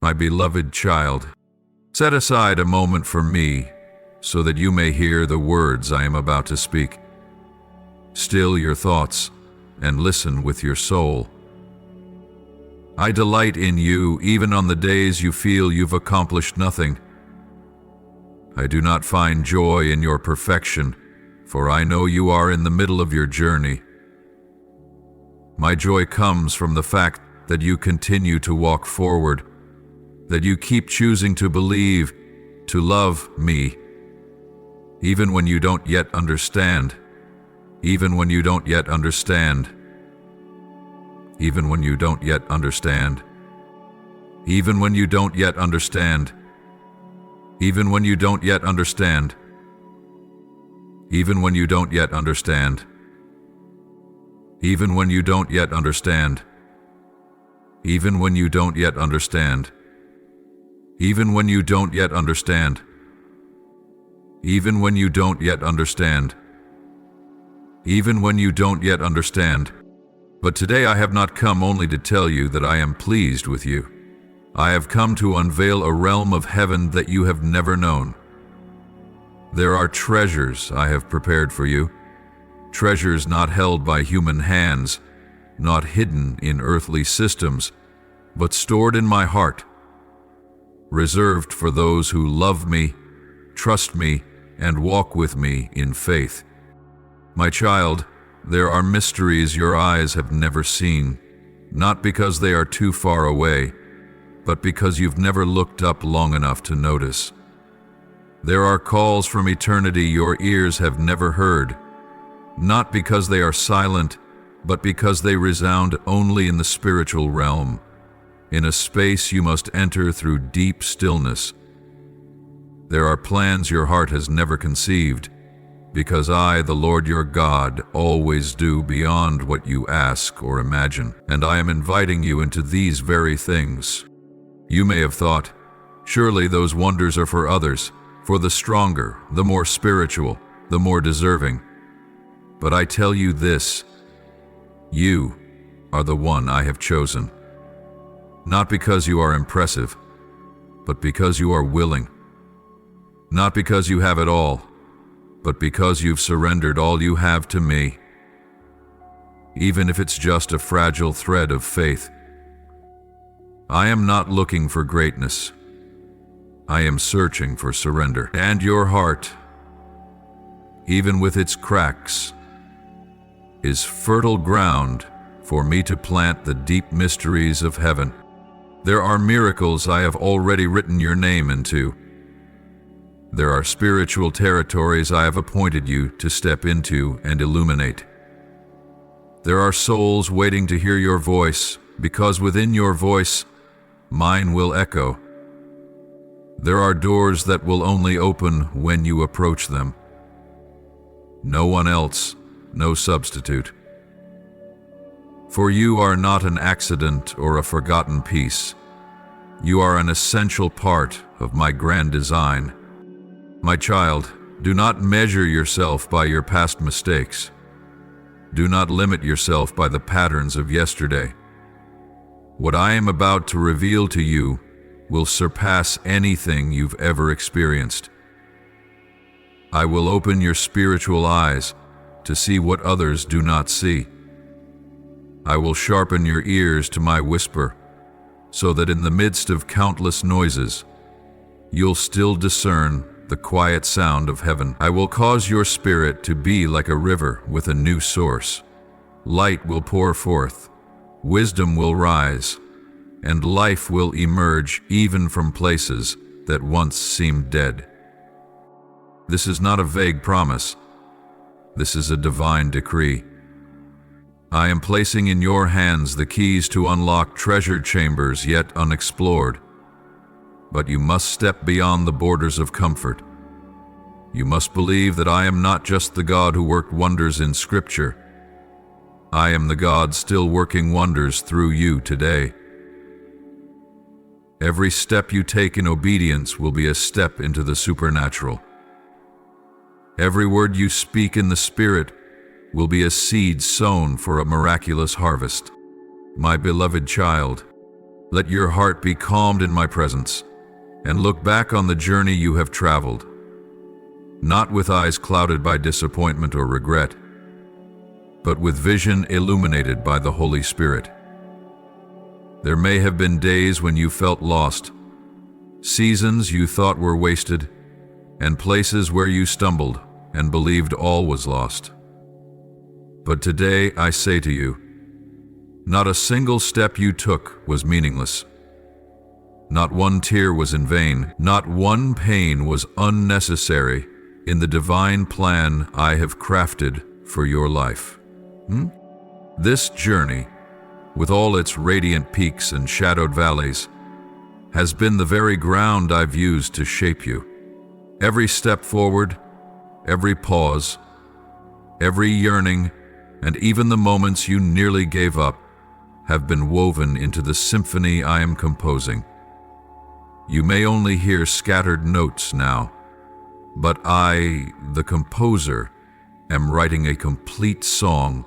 My beloved child, set aside a moment for me so that you may hear the words I am about to speak. Still your thoughts and listen with your soul. I delight in you even on the days you feel you've accomplished nothing. I do not find joy in your perfection, for I know you are in the middle of your journey. My joy comes from the fact that you continue to walk forward, that you keep choosing to believe, to love me, even when you don't yet understand, even when you don't yet understand, even when you don't yet understand, even when you don't yet understand, even when you don't yet understand, even when you don't yet understand, even when you don't yet understand, even when you don't yet understand, even when you don't yet understand, even when you don't yet understand, even when you don't yet understand. But today I have not come only to tell you that I am pleased with you. I have come to unveil a realm of heaven that you have never known. There are treasures I have prepared for you, treasures not held by human hands, not hidden in earthly systems, but stored in my heart, reserved for those who love me, trust me, and walk with me in faith. My child, there are mysteries your eyes have never seen, not because they are too far away, but because you've never looked up long enough to notice. There are calls from eternity your ears have never heard, not because they are silent, but because they resound only in the spiritual realm, in a space you must enter through deep stillness. There are plans your heart has never conceived, because I, the Lord your God, always do beyond what you ask or imagine, and I am inviting you into these very things. You may have thought, surely those wonders are for others, for the stronger, the more spiritual, the more deserving. But I tell you this, you are the one I have chosen. Not because you are impressive, but because you are willing. Not because you have it all, but because you've surrendered all you have to me. Even if it's just a fragile thread of faith. I am not looking for greatness. I am searching for surrender. And your heart, even with its cracks, is fertile ground for me to plant the deep mysteries of heaven. There are miracles I have already written your name into. There are spiritual territories I have appointed you to step into and illuminate. There are souls waiting to hear your voice, because within your voice, mine will echo. There are doors that will only open when you approach them. No one else, no substitute. For you are not an accident or a forgotten piece. You are an essential part of my grand design. My child, do not measure yourself by your past mistakes. Do not limit yourself by the patterns of yesterday. What I am about to reveal to you will surpass anything you've ever experienced. I will open your spiritual eyes to see what others do not see. I will sharpen your ears to my whisper, so that in the midst of countless noises, you'll still discern the quiet sound of heaven. I will cause your spirit to be like a river with a new source. Light will pour forth, wisdom will rise, and life will emerge even from places that once seemed dead. This is not a vague promise. This is a divine decree. I am placing in your hands the keys to unlock treasured chambers yet unexplored. But you must step beyond the borders of comfort. You must believe that I am not just the God who worked wonders in Scripture. I am the God still working wonders through you today. Every step you take in obedience will be a step into the supernatural. Every word you speak in the Spirit will be a seed sown for a miraculous harvest. My beloved child, Let your heart be calmed in my presence, and look back on the journey you have traveled, not with eyes clouded by disappointment or regret, but with vision illuminated by the Holy Spirit. There may have been days when you felt lost, seasons you thought were wasted, and places where you stumbled and believed all was lost. But today I say to you, not a single step you took was meaningless. Not one tear was in vain. Not one pain was unnecessary in the divine plan I have crafted for your life. This journey, with all its radiant peaks and shadowed valleys, has been the very ground I've used to shape you. Every step forward, every pause, every yearning, and even the moments you nearly gave up have been woven into the symphony I am composing. You may only hear scattered notes now, but I, the composer, am writing a complete song,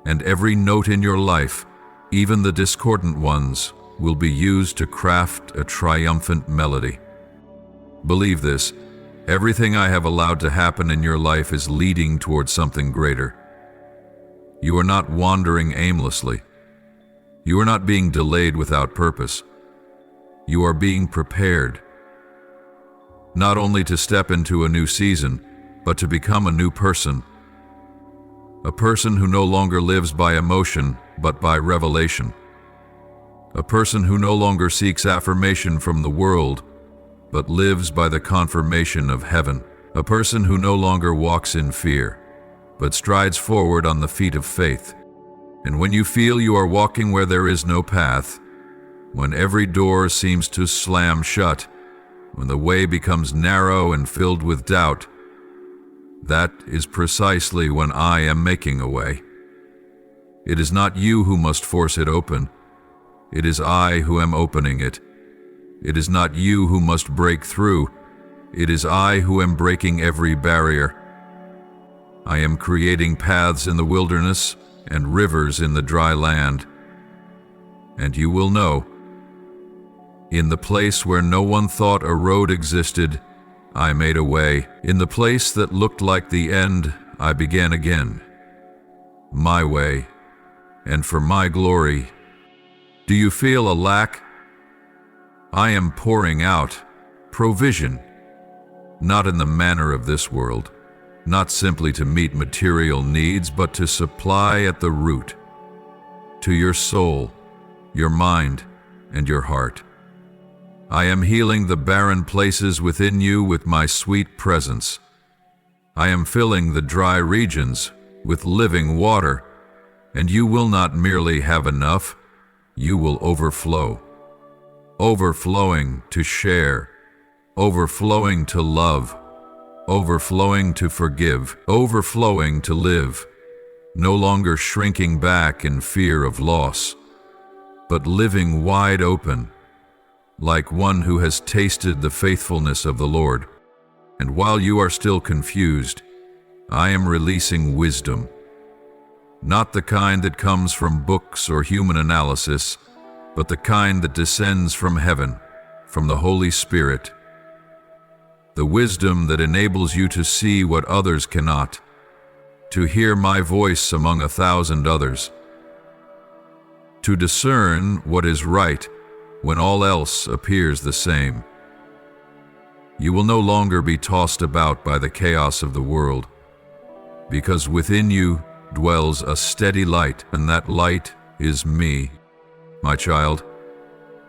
and every note in your life, even the discordant ones, will be used to craft a triumphant melody. Believe this, everything I have allowed to happen in your life is leading towards something greater. You are not wandering aimlessly. You are not being delayed without purpose. You are being prepared, not only to step into a new season, but to become a new person. A person who no longer lives by emotion, but by revelation. A person who no longer seeks affirmation from the world, but lives by the confirmation of heaven. A person who no longer walks in fear, but strides forward on the feet of faith. And when you feel you are walking where there is no path, when every door seems to slam shut, when the way becomes narrow and filled with doubt, that is precisely when I am making a way. It is not you who must force it open. It is I who am opening it. It is not you who must break through. It is I who am breaking every barrier. I am creating paths in the wilderness and rivers in the dry land. And you will know, in the place where no one thought a road existed, I made a way. In the place that looked like the end, I began again. My way, and for my glory. Do you feel a lack? I am pouring out provision, not in the manner of this world, not simply to meet material needs, but to supply at the root, to your soul, your mind, and your heart. I am healing the barren places within you with my sweet presence. I am filling the dry regions with living water, and you will not merely have enough, you will overflow. Overflowing to share, overflowing to love, overflowing to forgive, overflowing to live, no longer shrinking back in fear of loss, but living wide open, like one who has tasted the faithfulness of the Lord. And while you are still confused, I am releasing wisdom, not the kind that comes from books or human analysis, but the kind that descends from heaven, from the Holy Spirit. The wisdom that enables you to see what others cannot, to hear my voice among 1,000 others, to discern what is right when all else appears the same. You will no longer be tossed about by the chaos of the world, because within you dwells a steady light, and that light is me. My child,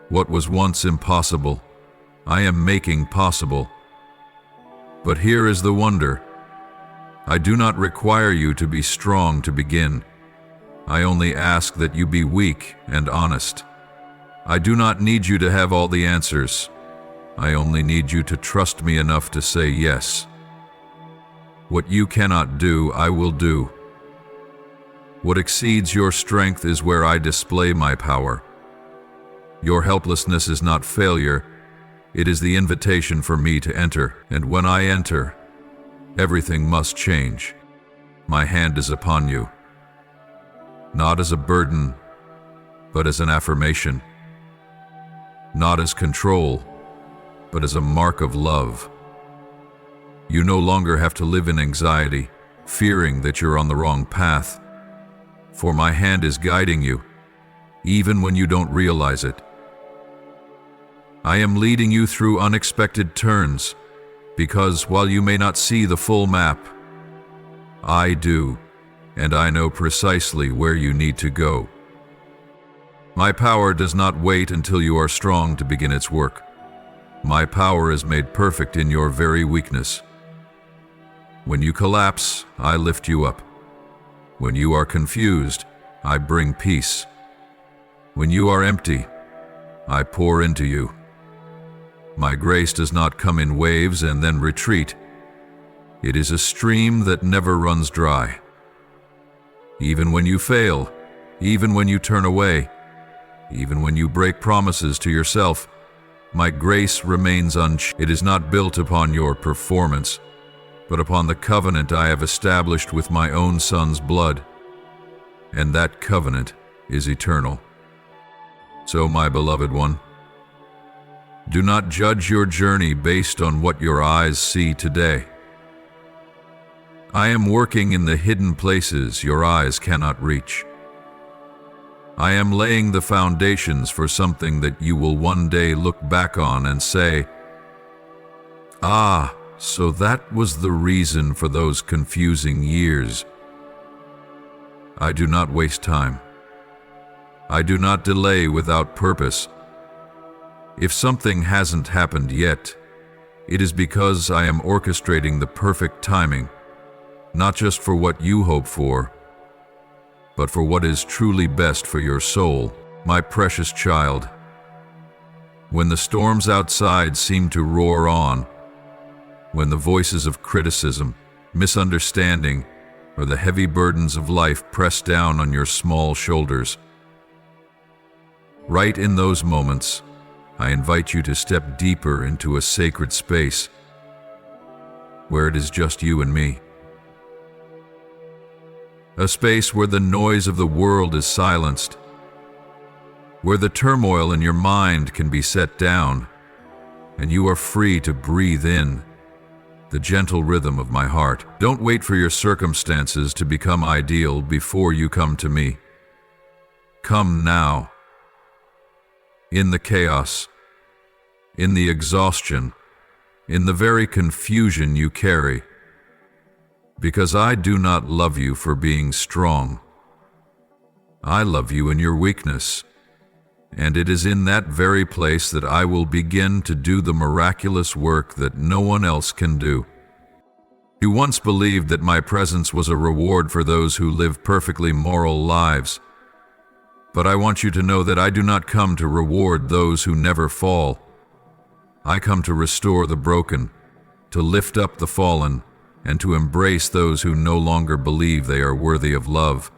what was once impossible, I am making possible. But here is the wonder. I do not require you to be strong to begin. I only ask that you be weak and honest. I do not need you to have all the answers. I only need you to trust me enough to say yes. What you cannot do, I will do. What exceeds your strength is where I display my power. Your helplessness is not failure. It is the invitation for me to enter, and when I enter, everything must change. My hand is upon you, not as a burden, but as an affirmation. not as control, but as a mark of love. You no longer have to live in anxiety, fearing that you're on the wrong path, for my hand is guiding you, even when you don't realize it. I am leading you through unexpected turns, because while you may not see the full map, I do, and I know precisely where you need to go. My power does not wait until you are strong to begin its work. My power is made perfect in your very weakness. When you collapse, I lift you up. When you are confused, I bring peace. When you are empty, I pour into you. My grace does not come in waves and then retreat. It is a stream that never runs dry. Even when you fail, even when you turn away, even when you break promises to yourself, my grace remains unchanged. It is not built upon your performance, but upon the covenant I have established with my own Son's blood, and that covenant is eternal. So, my beloved one, do not judge your journey based on what your eyes see today. I am working in the hidden places your eyes cannot reach. I am laying the foundations for something that you will one day look back on and say, "Ah, so that was the reason for those confusing years." I do not waste time. I do not delay without purpose. If something hasn't happened yet, it is because I am orchestrating the perfect timing, not just for what you hope for, but for what is truly best for your soul, my precious child. When the storms outside seem to roar on, when the voices of criticism, misunderstanding, or the heavy burdens of life press down on your small shoulders, right in those moments, I invite you to step deeper into a sacred space where it is just you and me. A space where the noise of the world is silenced, where the turmoil in your mind can be set down, and you are free to breathe in the gentle rhythm of my heart. Don't wait for your circumstances to become ideal before you come to me. Come now. In the chaos, in the exhaustion, in the very confusion you carry, because I do not love you for being strong. I love you in your weakness, and it is in that very place that I will begin to do the miraculous work that no one else can do. You once believed that my presence was a reward for those who live perfectly moral lives, but I want you to know that I do not come to reward those who never fall. I come to restore the broken, to lift up the fallen, and to embrace those who no longer believe they are worthy of love.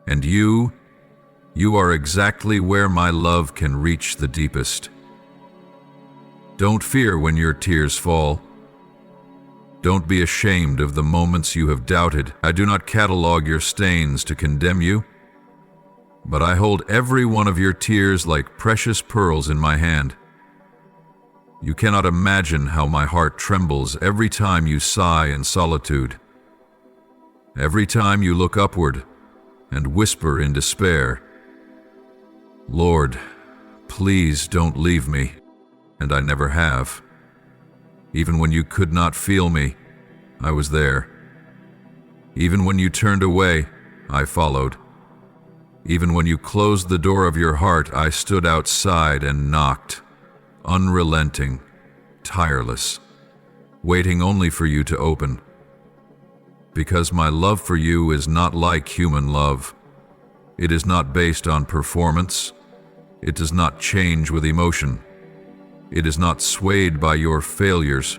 And you are exactly where my love can reach the deepest. Don't fear when your tears fall. Don't be ashamed of the moments you have doubted. I do not catalog your stains to condemn you, but I hold every one of your tears like precious pearls in my hand. You cannot imagine how my heart trembles every time you sigh in solitude, every time you look upward and whisper in despair, "Lord, please don't leave me," and I never have. Even when you could not feel me, I was there. Even when you turned away, I followed. Even when you closed the door of your heart, I stood outside and knocked, unrelenting, tireless, waiting only for you to open. Because my love for you is not like human love. It is not based on performance. It does not change with emotion. It is not swayed by your failures.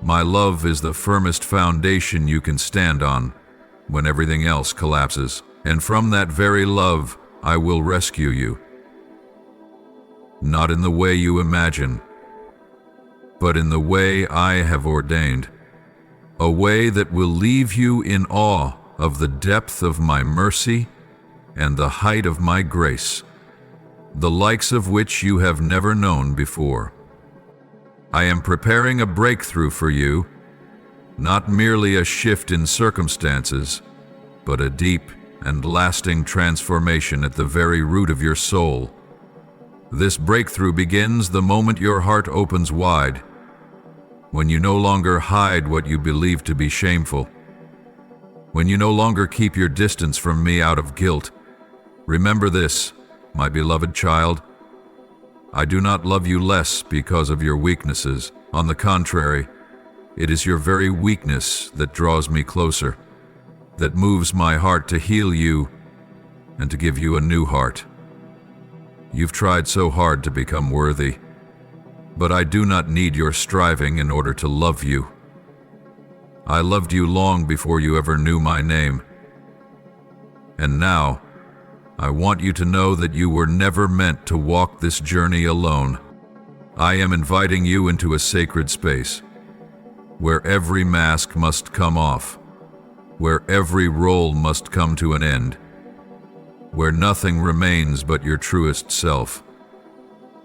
My love is the firmest foundation you can stand on when everything else collapses. And from that very love, I will rescue you. Not in the way you imagine, but in the way I have ordained. A way that will leave you in awe of the depth of my mercy and the height of my grace. the likes of which you have never known before. I am preparing a breakthrough for you, not merely a shift in circumstances, but a deep and lasting transformation at the very root of your soul. This breakthrough begins the moment your heart opens wide, when you no longer hide what you believe to be shameful, when you no longer keep your distance from me out of guilt. Remember this, my beloved child. I do not love you less because of your weaknesses. On the contrary, it is your very weakness that draws me closer, that moves my heart to heal you and to give you a new heart. You've tried so hard to become worthy, but I do not need your striving in order to love you. I loved you long before you ever knew my name. And now, I want you to know that you were never meant to walk this journey alone. I am inviting you into a sacred space, where every mask must come off, where every role must come to an end, where nothing remains but your truest self,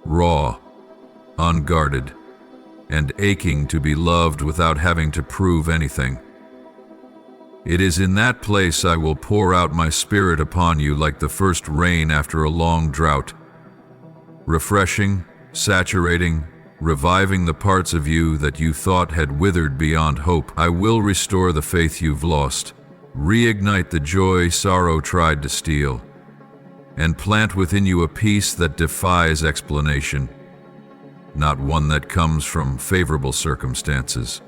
raw, unguarded, and aching to be loved without having to prove anything. It is in that place I will pour out my spirit upon you like the first rain after a long drought, refreshing, saturating, reviving the parts of you that you thought had withered beyond hope. I will restore the faith you've lost, reignite the joy sorrow tried to steal, and plant within you a peace that defies explanation, not one that comes from favorable circumstances,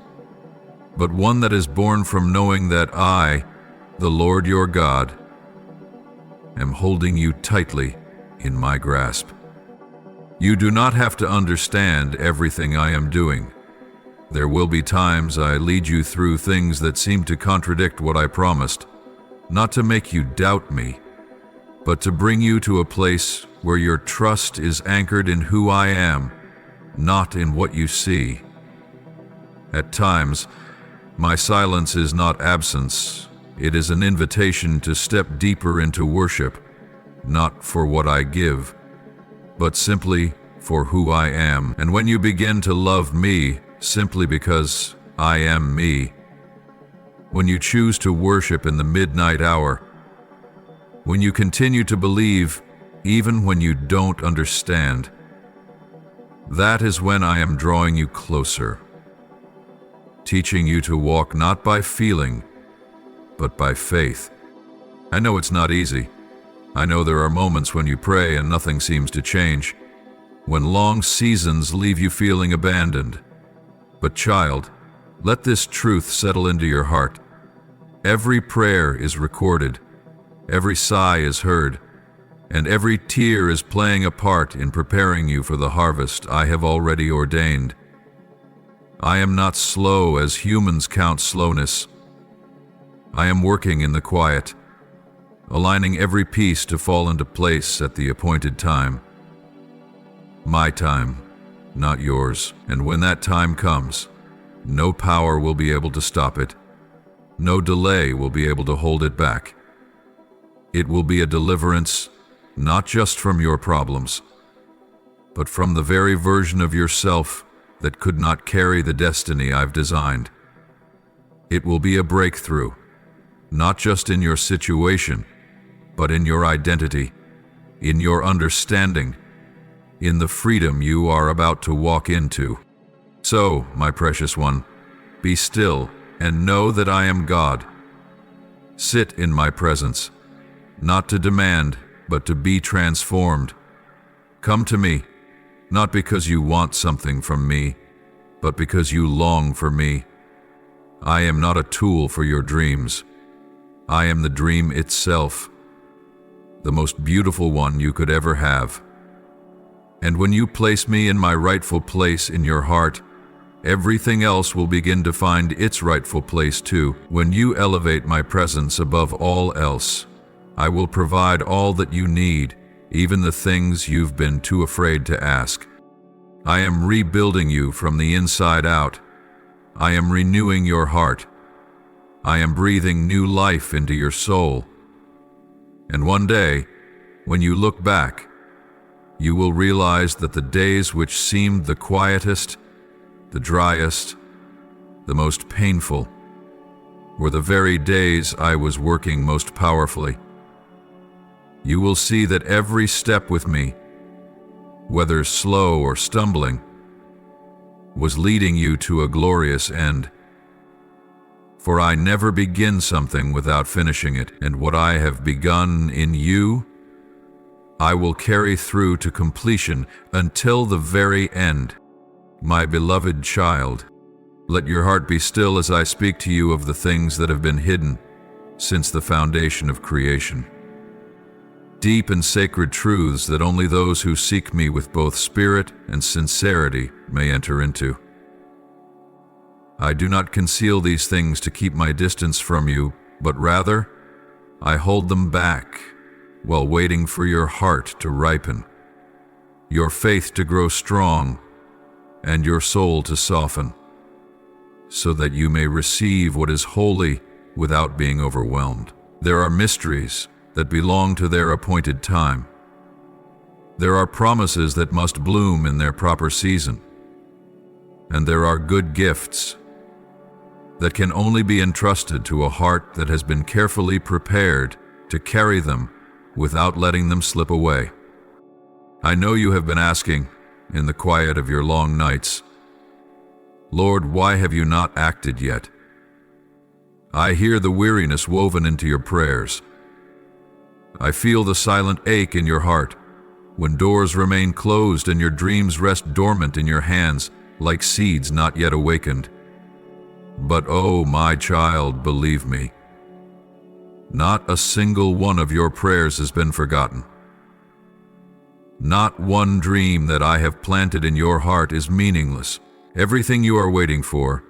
but one that is born from knowing that I, the Lord your God, am holding you tightly in my grasp. You do not have to understand everything I am doing. There will be times I lead you through things that seem to contradict what I promised, not to make you doubt me, but to bring you to a place where your trust is anchored in who I am, not in what you see. At times, my silence is not absence. It is an invitation to step deeper into worship, not for what I give, but simply for who I am. And when you begin to love me simply because I am me, when you choose to worship in the midnight hour, when you continue to believe even when you don't understand, that is when I am drawing you closer, teaching you to walk not by feeling, but by faith. I know it's not easy. I know there are moments when you pray and nothing seems to change, when long seasons leave you feeling abandoned. But child, let this truth settle into your heart. Every prayer is recorded, every sigh is heard, and every tear is playing a part in preparing you for the harvest I have already ordained. I am not slow as humans count slowness. I am working in the quiet, aligning every piece to fall into place at the appointed time. My time, not yours. And when that time comes, no power will be able to stop it. No delay will be able to hold it back. It will be a deliverance, not just from your problems, but from the very version of yourself that could not carry the destiny I've designed. It will be a breakthrough, not just in your situation, but in your identity, in your understanding, in the freedom you are about to walk into. So, my precious one, be still and know that I am God. Sit in my presence, not to demand, but to be transformed. Come to me, not because you want something from me, but because you long for me. I am not a tool for your dreams. I am the dream itself, the most beautiful one you could ever have. And when you place me in my rightful place in your heart, everything else will begin to find its rightful place too. When you elevate my presence above all else, I will provide all that you need, even the things you've been too afraid to ask. I am rebuilding you from the inside out. I am renewing your heart. I am breathing new life into your soul. And one day, when you look back, you will realize that the days which seemed the quietest, the driest, the most painful, were the very days I was working most powerfully. You will see that every step with me, whether slow or stumbling, was leading you to a glorious end. For I never begin something without finishing it, and what I have begun in you, I will carry through to completion until the very end. My beloved child, let your heart be still as I speak to you of the things that have been hidden since the foundation of creation. Deep and sacred truths that only those who seek me with both spirit and sincerity may enter into. I do not conceal these things to keep my distance from you, but rather, I hold them back while waiting for your heart to ripen, your faith to grow strong, and your soul to soften, so that you may receive what is holy without being overwhelmed. There are mysteries that belong to their appointed time. There are promises that must bloom in their proper season. And there are good gifts that can only be entrusted to a heart that has been carefully prepared to carry them without letting them slip away. I know you have been asking, in the quiet of your long nights, Lord, why have you not acted yet? I hear the weariness woven into your prayers. I feel the silent ache in your heart when doors remain closed and your dreams rest dormant in your hands like seeds not yet awakened. But oh, my child, believe me, not a single one of your prayers has been forgotten. Not one dream that I have planted in your heart is meaningless. Everything you are waiting for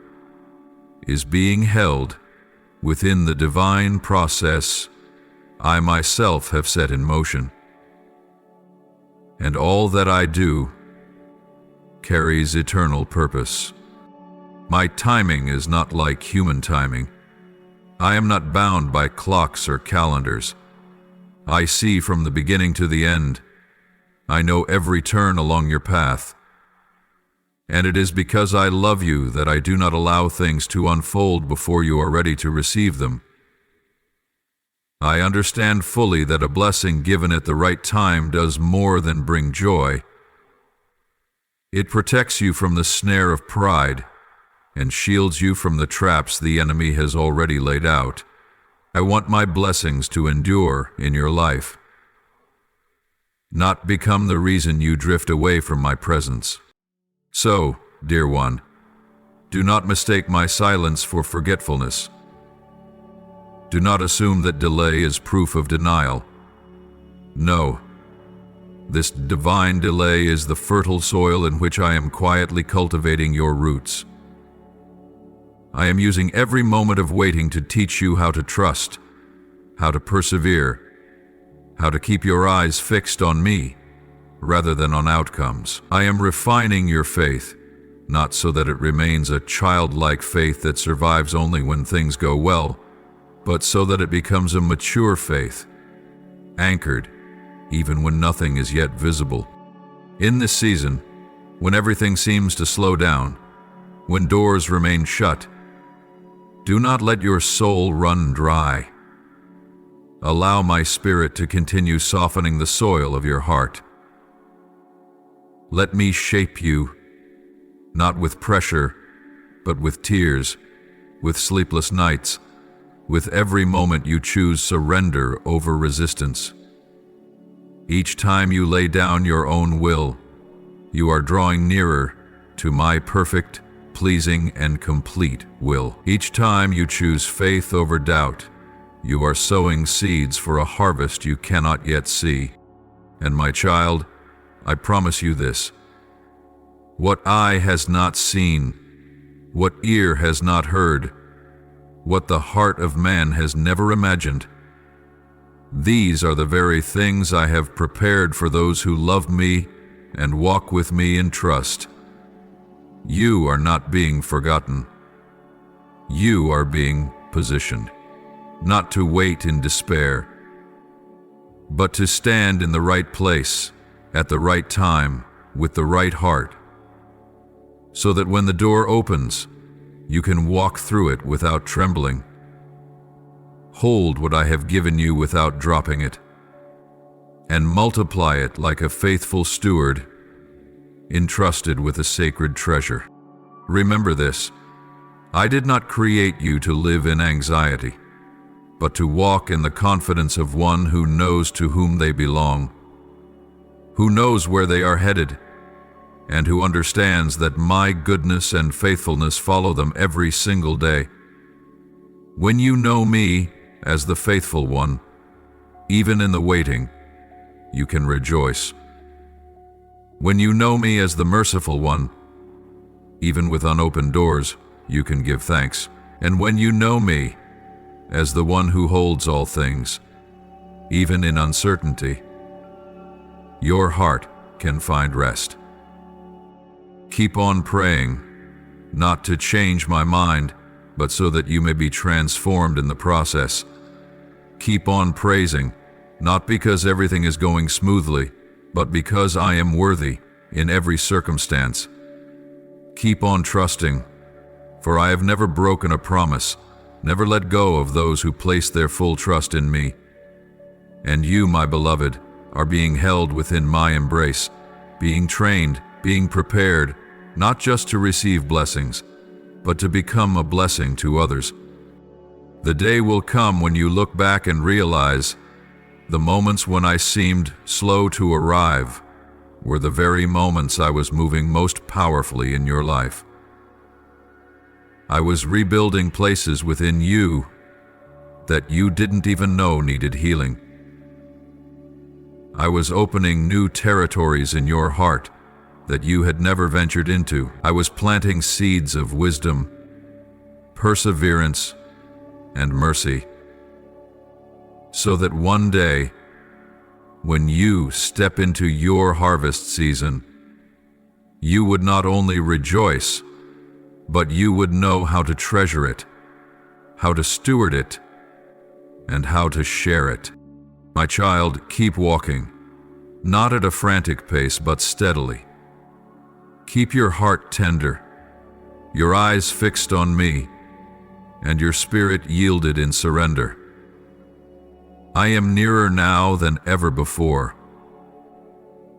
is being held within the divine process I myself have set in motion. And all that I do carries eternal purpose. My timing is not like human timing. I am not bound by clocks or calendars. I see from the beginning to the end. I know every turn along your path. And it is because I love you that I do not allow things to unfold before you are ready to receive them. I understand fully that a blessing given at the right time does more than bring joy. It protects you from the snare of pride and shields you from the traps the enemy has already laid out. I want my blessings to endure in your life, not become the reason you drift away from my presence. So, dear one, do not mistake my silence for forgetfulness. Do not assume that delay is proof of denial. No, this divine delay is the fertile soil in which I am quietly cultivating your roots. I am using every moment of waiting to teach you how to trust, how to persevere, how to keep your eyes fixed on me rather than on outcomes. I am refining your faith, not so that it remains a childlike faith that survives only when things go well, but so that it becomes a mature faith, anchored even when nothing is yet visible. In this season, when everything seems to slow down, when doors remain shut, do not let your soul run dry. Allow my spirit to continue softening the soil of your heart. Let me shape you, not with pressure, but with tears, with sleepless nights, with every moment you choose surrender over resistance. Each time you lay down your own will, you are drawing nearer to my perfect, pleasing, and complete will. Each time you choose faith over doubt, you are sowing seeds for a harvest you cannot yet see. And my child, I promise you this: what eye has not seen, what ear has not heard, what the heart of man has never imagined, these are the very things I have prepared for those who love me and walk with me in trust. You are not being forgotten. You are being positioned, not to wait in despair, but to stand in the right place, at the right time, with the right heart, so that when the door opens, you can walk through it without trembling. Hold what I have given you without dropping it, and multiply it like a faithful steward entrusted with a sacred treasure. Remember this: I did not create you to live in anxiety, but to walk in the confidence of one who knows to whom they belong, who knows where they are headed, and who understands that my goodness and faithfulness follow them every single day. When you know me as the faithful one, even in the waiting, you can rejoice. When you know me as the merciful one, even with unopened doors, you can give thanks. And when you know me as the one who holds all things, even in uncertainty, your heart can find rest. Keep on praying, not to change my mind, but so that you may be transformed in the process. Keep on praising, not because everything is going smoothly, but because I am worthy in every circumstance. Keep on trusting, for I have never broken a promise, never let go of those who place their full trust in me. And you, my beloved, are being held within my embrace, being trained, being prepared, not just to receive blessings, but to become a blessing to others. The day will come when you look back and realize the moments when I seemed slow to arrive were the very moments I was moving most powerfully in your life. I was rebuilding places within you that you didn't even know needed healing. I was opening new territories in your heart that you had never ventured into. I was planting seeds of wisdom, perseverance, and mercy, so that one day, when you step into your harvest season, you would not only rejoice, but you would know how to treasure it, how to steward it, and how to share it. My child, keep walking, not at a frantic pace, but steadily. Keep your heart tender, your eyes fixed on me, and your spirit yielded in surrender. I am nearer now than ever before.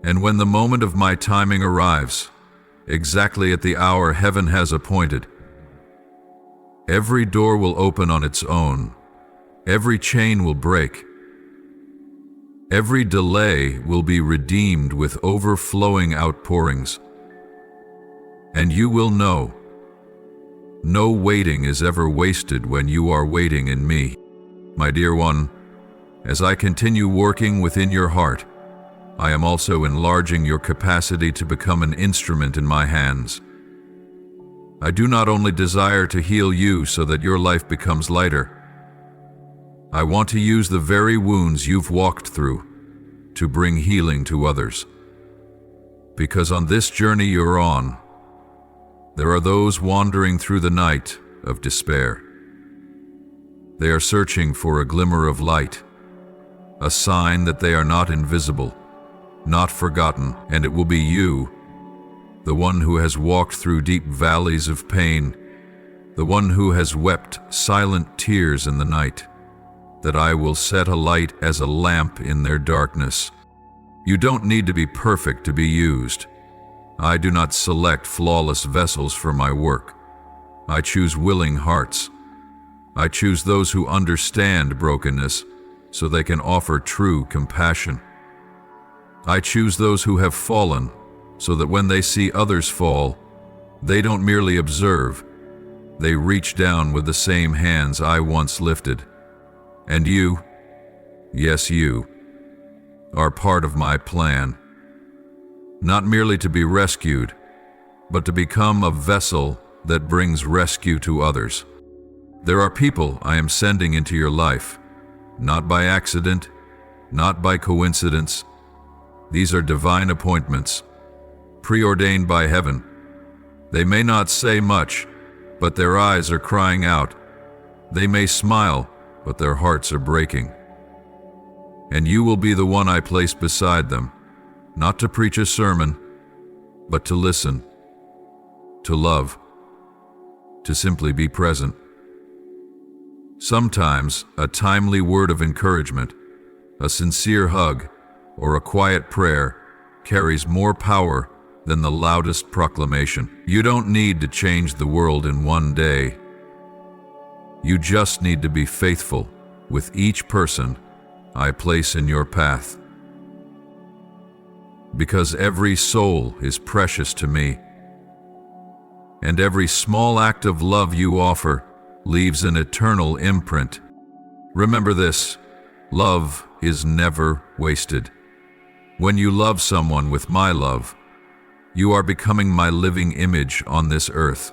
And when the moment of my timing arrives, exactly at the hour heaven has appointed, every door will open on its own, every chain will break, every delay will be redeemed with overflowing outpourings. And you will know, no waiting is ever wasted when you are waiting in me. My dear one, as I continue working within your heart, I am also enlarging your capacity to become an instrument in my hands. I do not only desire to heal you so that your life becomes lighter. I want to use the very wounds you've walked through to bring healing to others. Because on this journey you're on, there are those wandering through the night of despair. They are searching for a glimmer of light, a sign that they are not invisible, not forgotten, and it will be you, the one who has walked through deep valleys of pain, the one who has wept silent tears in the night, that I will set alight as a lamp in their darkness. You don't need to be perfect to be used. I do not select flawless vessels for my work. I choose willing hearts. I choose those who understand brokenness so they can offer true compassion. I choose those who have fallen so that when they see others fall, they don't merely observe, they reach down with the same hands I once lifted. And you, yes you, are part of my plan. Not merely to be rescued, but to become a vessel that brings rescue to others. There are people I am sending into your life, not by accident, not by coincidence. These are divine appointments, preordained by heaven. They may not say much, but their eyes are crying out. They may smile, but their hearts are breaking. And you will be the one I place beside them, not to preach a sermon, but to listen, to love, to simply be present. Sometimes a timely word of encouragement, a sincere hug, or a quiet prayer carries more power than the loudest proclamation. You don't need to change the world in one day. You just need to be faithful with each person I place in your path. Because every soul is precious to me, and every small act of love you offer leaves an eternal imprint. Remember this: love is never wasted. When you love someone with my love, you are becoming my living image on this earth.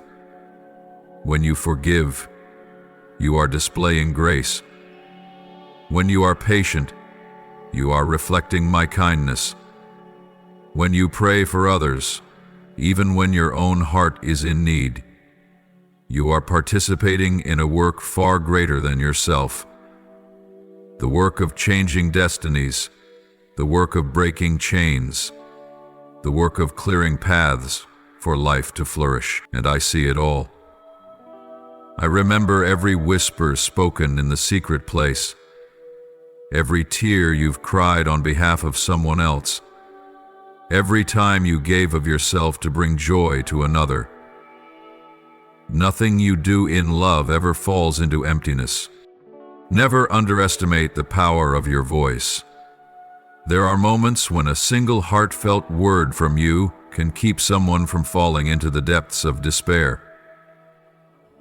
When you forgive, you are displaying grace. When you are patient, you are reflecting my kindness. When you pray for others, even when your own heart is in need, you are participating in a work far greater than yourself. The work of changing destinies, the work of breaking chains, the work of clearing paths for life to flourish, and I see it all. I remember every whisper spoken in the secret place, every tear you've cried on behalf of someone else, every time you gave of yourself to bring joy to another. Nothing you do in love ever falls into emptiness. Never underestimate the power of your voice. There are moments when a single heartfelt word from you can keep someone from falling into the depths of despair.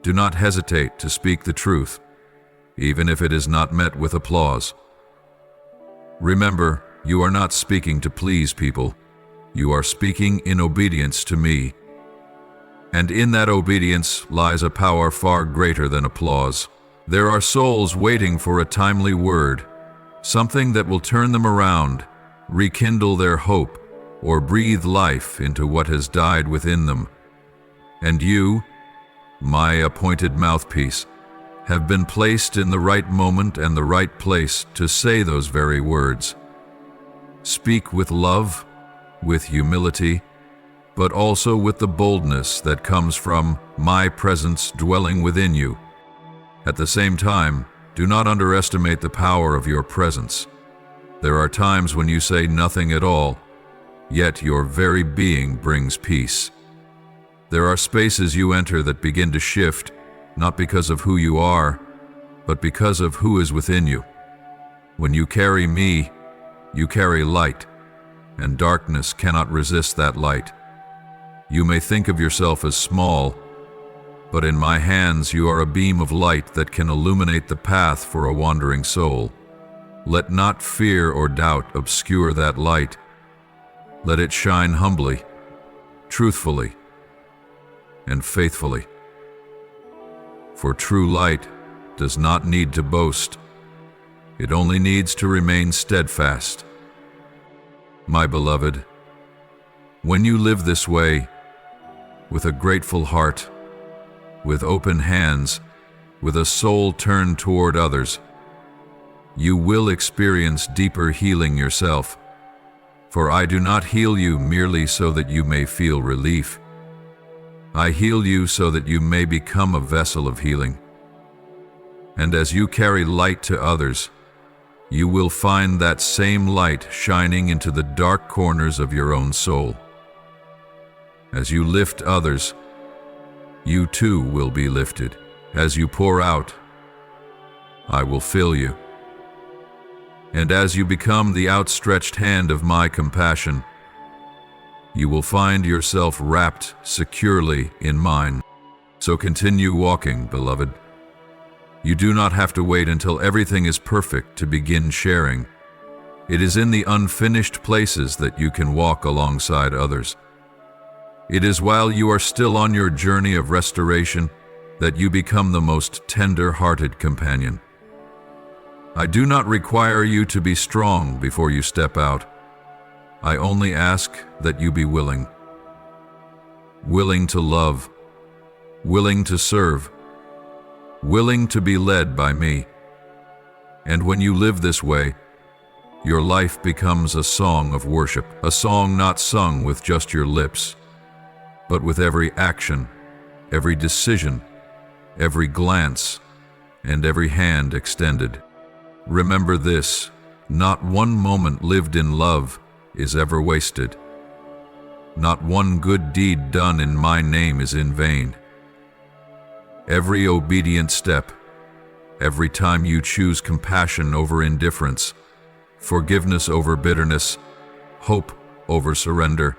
Do not hesitate to speak the truth, even if it is not met with applause. Remember, you are not speaking to please people. You are speaking in obedience to me. And in that obedience lies a power far greater than applause. There are souls waiting for a timely word, something that will turn them around, rekindle their hope, or breathe life into what has died within them. And you, my appointed mouthpiece, have been placed in the right moment and the right place to say those very words. Speak with love, with humility, but also with the boldness that comes from my presence dwelling within you. At the same time, do not underestimate the power of your presence. There are times when you say nothing at all, yet your very being brings peace. There are spaces you enter that begin to shift, not because of who you are, but because of who is within you. When you carry me, you carry light, and darkness cannot resist that light. You may think of yourself as small, but in my hands you are a beam of light that can illuminate the path for a wandering soul. Let not fear or doubt obscure that light. Let it shine humbly, truthfully, and faithfully. For true light does not need to boast. It only needs to remain steadfast. My beloved, when you live this way, with a grateful heart, with open hands, with a soul turned toward others, you will experience deeper healing yourself. For I do not heal you merely so that you may feel relief. I heal you so that you may become a vessel of healing. And as you carry light to others, you will find that same light shining into the dark corners of your own soul. As you lift others, you too will be lifted. As you pour out, I will fill you. And as you become the outstretched hand of my compassion, you will find yourself wrapped securely in mine. So continue walking, beloved. You do not have to wait until everything is perfect to begin sharing. It is in the unfinished places that you can walk alongside others. It is while you are still on your journey of restoration that you become the most tender-hearted companion. I do not require you to be strong before you step out. I only ask that you be willing. Willing to love, willing to serve, willing to be led by me. And when you live this way, your life becomes a song of worship, a song not sung with just your lips, but with every action, every decision, every glance, and every hand extended. Remember this: not one moment lived in love is ever wasted. Not one good deed done in my name is in vain. Every obedient step, every time you choose compassion over indifference, forgiveness over bitterness, hope over surrender,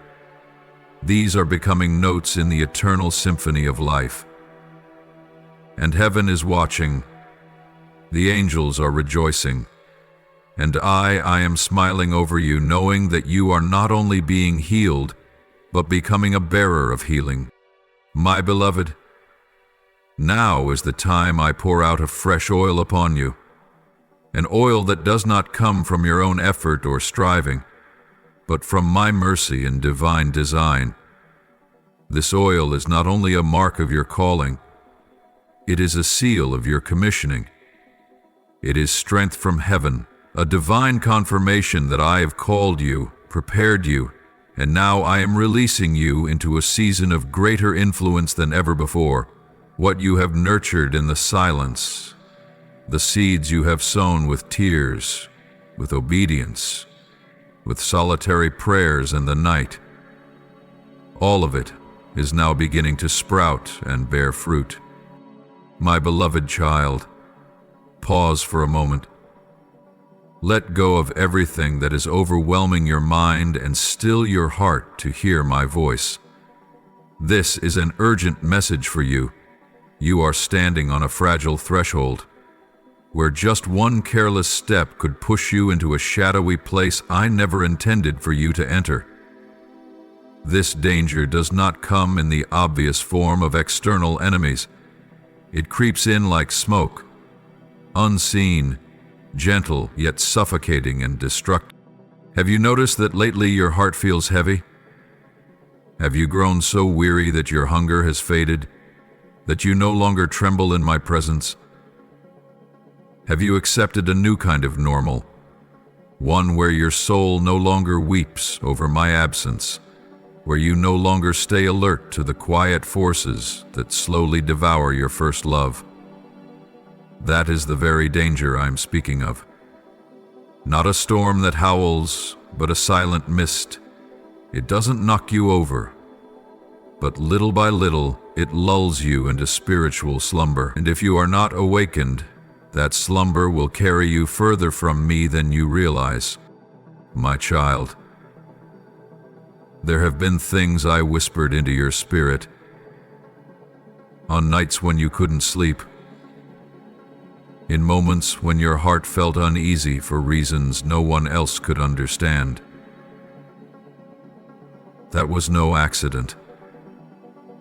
these are becoming notes in the eternal symphony of life. And heaven is watching, the angels are rejoicing, and I am smiling over you, knowing that you are not only being healed, but becoming a bearer of healing. My beloved, now is the time I pour out a fresh oil upon you, an oil that does not come from your own effort or striving, but from my mercy and divine design. This oil is not only a mark of your calling, it is a seal of your commissioning. It is strength from heaven, a divine confirmation that I have called you, prepared you, and now I am releasing you into a season of greater influence than ever before. What you have nurtured in the silence, the seeds you have sown with tears, with obedience, with solitary prayers in the night, all of it is now beginning to sprout and bear fruit. My beloved child, pause for a moment. Let go of everything that is overwhelming your mind and still your heart to hear my voice. This is an urgent message for you. You are standing on a fragile threshold, where just one careless step could push you into a shadowy place I never intended for you to enter. This danger does not come in the obvious form of external enemies. It creeps in like smoke, unseen, gentle yet suffocating and destructive. Have you noticed that lately your heart feels heavy? Have you grown so weary that your hunger has faded, that you no longer tremble in my presence? Have you accepted a new kind of normal, one where your soul no longer weeps over my absence, where you no longer stay alert to the quiet forces that slowly devour your first love? That is the very danger I'm speaking of. Not a storm that howls, but a silent mist. It doesn't knock you over, but little by little, it lulls you into spiritual slumber. And if you are not awakened, that slumber will carry you further from me than you realize. My child, there have been things I whispered into your spirit on nights when you couldn't sleep, in moments when your heart felt uneasy for reasons no one else could understand. That was no accident.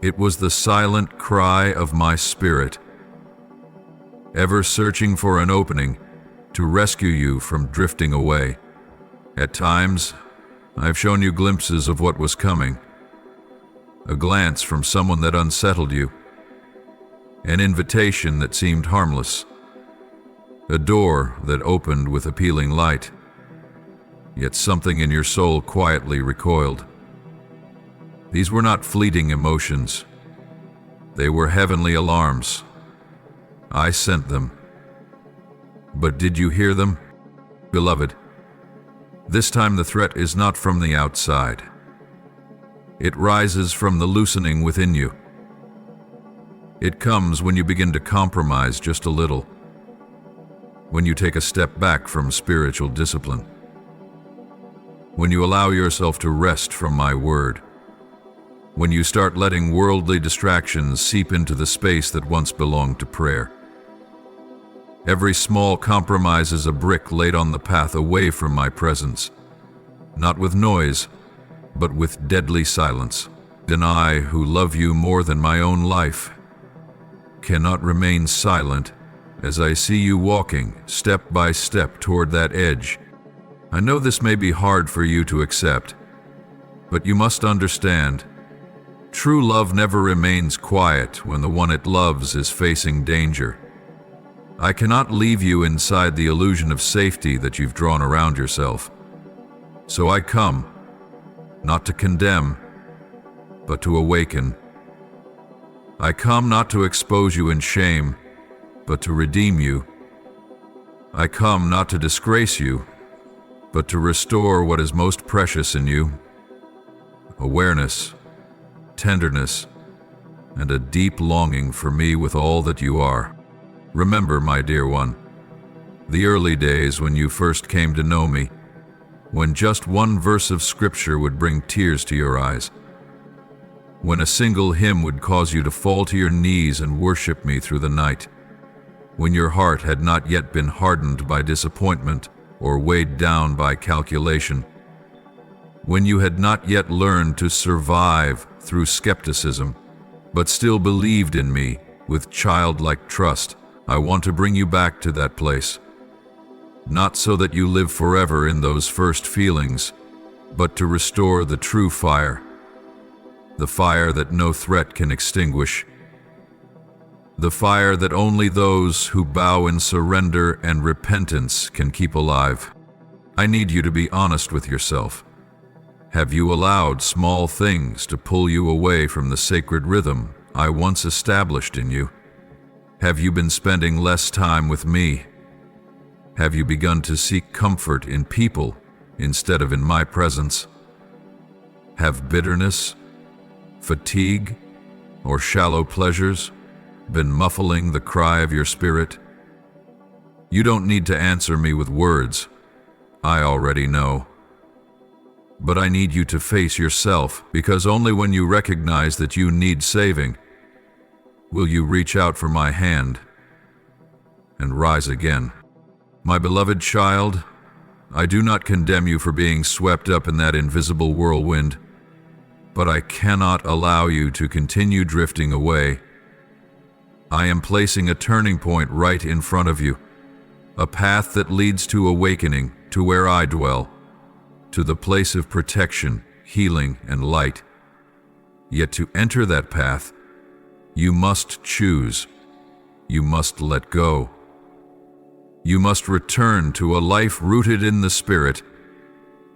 It was the silent cry of my spirit, ever searching for an opening to rescue you from drifting away. At times, I've shown you glimpses of what was coming, a glance from someone that unsettled you, an invitation that seemed harmless, a door that opened with appealing light, yet something in your soul quietly recoiled. These were not fleeting emotions. They were heavenly alarms. I sent them. But did you hear them? Beloved, this time the threat is not from the outside. It rises from the loosening within you. It comes when you begin to compromise just a little, when you take a step back from spiritual discipline, when you allow yourself to rest from my word, when you start letting worldly distractions seep into the space that once belonged to prayer. Every small compromise is a brick laid on the path away from my presence, not with noise, but with deadly silence. And I, who love you more than my own life, cannot remain silent as I see you walking step by step toward that edge. I know this may be hard for you to accept, but you must understand, true love never remains quiet when the one it loves is facing danger. I cannot leave you inside the illusion of safety that you've drawn around yourself. So I come, not to condemn, but to awaken. I come not to expose you in shame, but to redeem you. I come not to disgrace you, but to restore what is most precious in you: awareness, tenderness, and a deep longing for me with all that you are. Remember, my dear one, the early days when you first came to know me, when just one verse of scripture would bring tears to your eyes, when a single hymn would cause you to fall to your knees and worship me through the night, when your heart had not yet been hardened by disappointment or weighed down by calculation, when you had not yet learned to survive through skepticism, but still believed in me with childlike trust. I want to bring you back to that place, not so that you live forever in those first feelings, but to restore the true fire, the fire that no threat can extinguish, the fire that only those who bow in surrender and repentance can keep alive. I need you to be honest with yourself. Have you allowed small things to pull you away from the sacred rhythm I once established in you? Have you been spending less time with me? Have you begun to seek comfort in people instead of in my presence? Have bitterness, fatigue, or shallow pleasures been muffling the cry of your spirit? You don't need to answer me with words. I already know. But I need you to face yourself, because only when you recognize that you need saving will you reach out for my hand and rise again. My beloved child, I do not condemn you for being swept up in that invisible whirlwind, but I cannot allow you to continue drifting away. I am placing a turning point right in front of you, a path that leads to awakening, to where I dwell, to the place of protection, healing, and light. Yet to enter that path, you must choose. You must let go. You must return to a life rooted in the Spirit,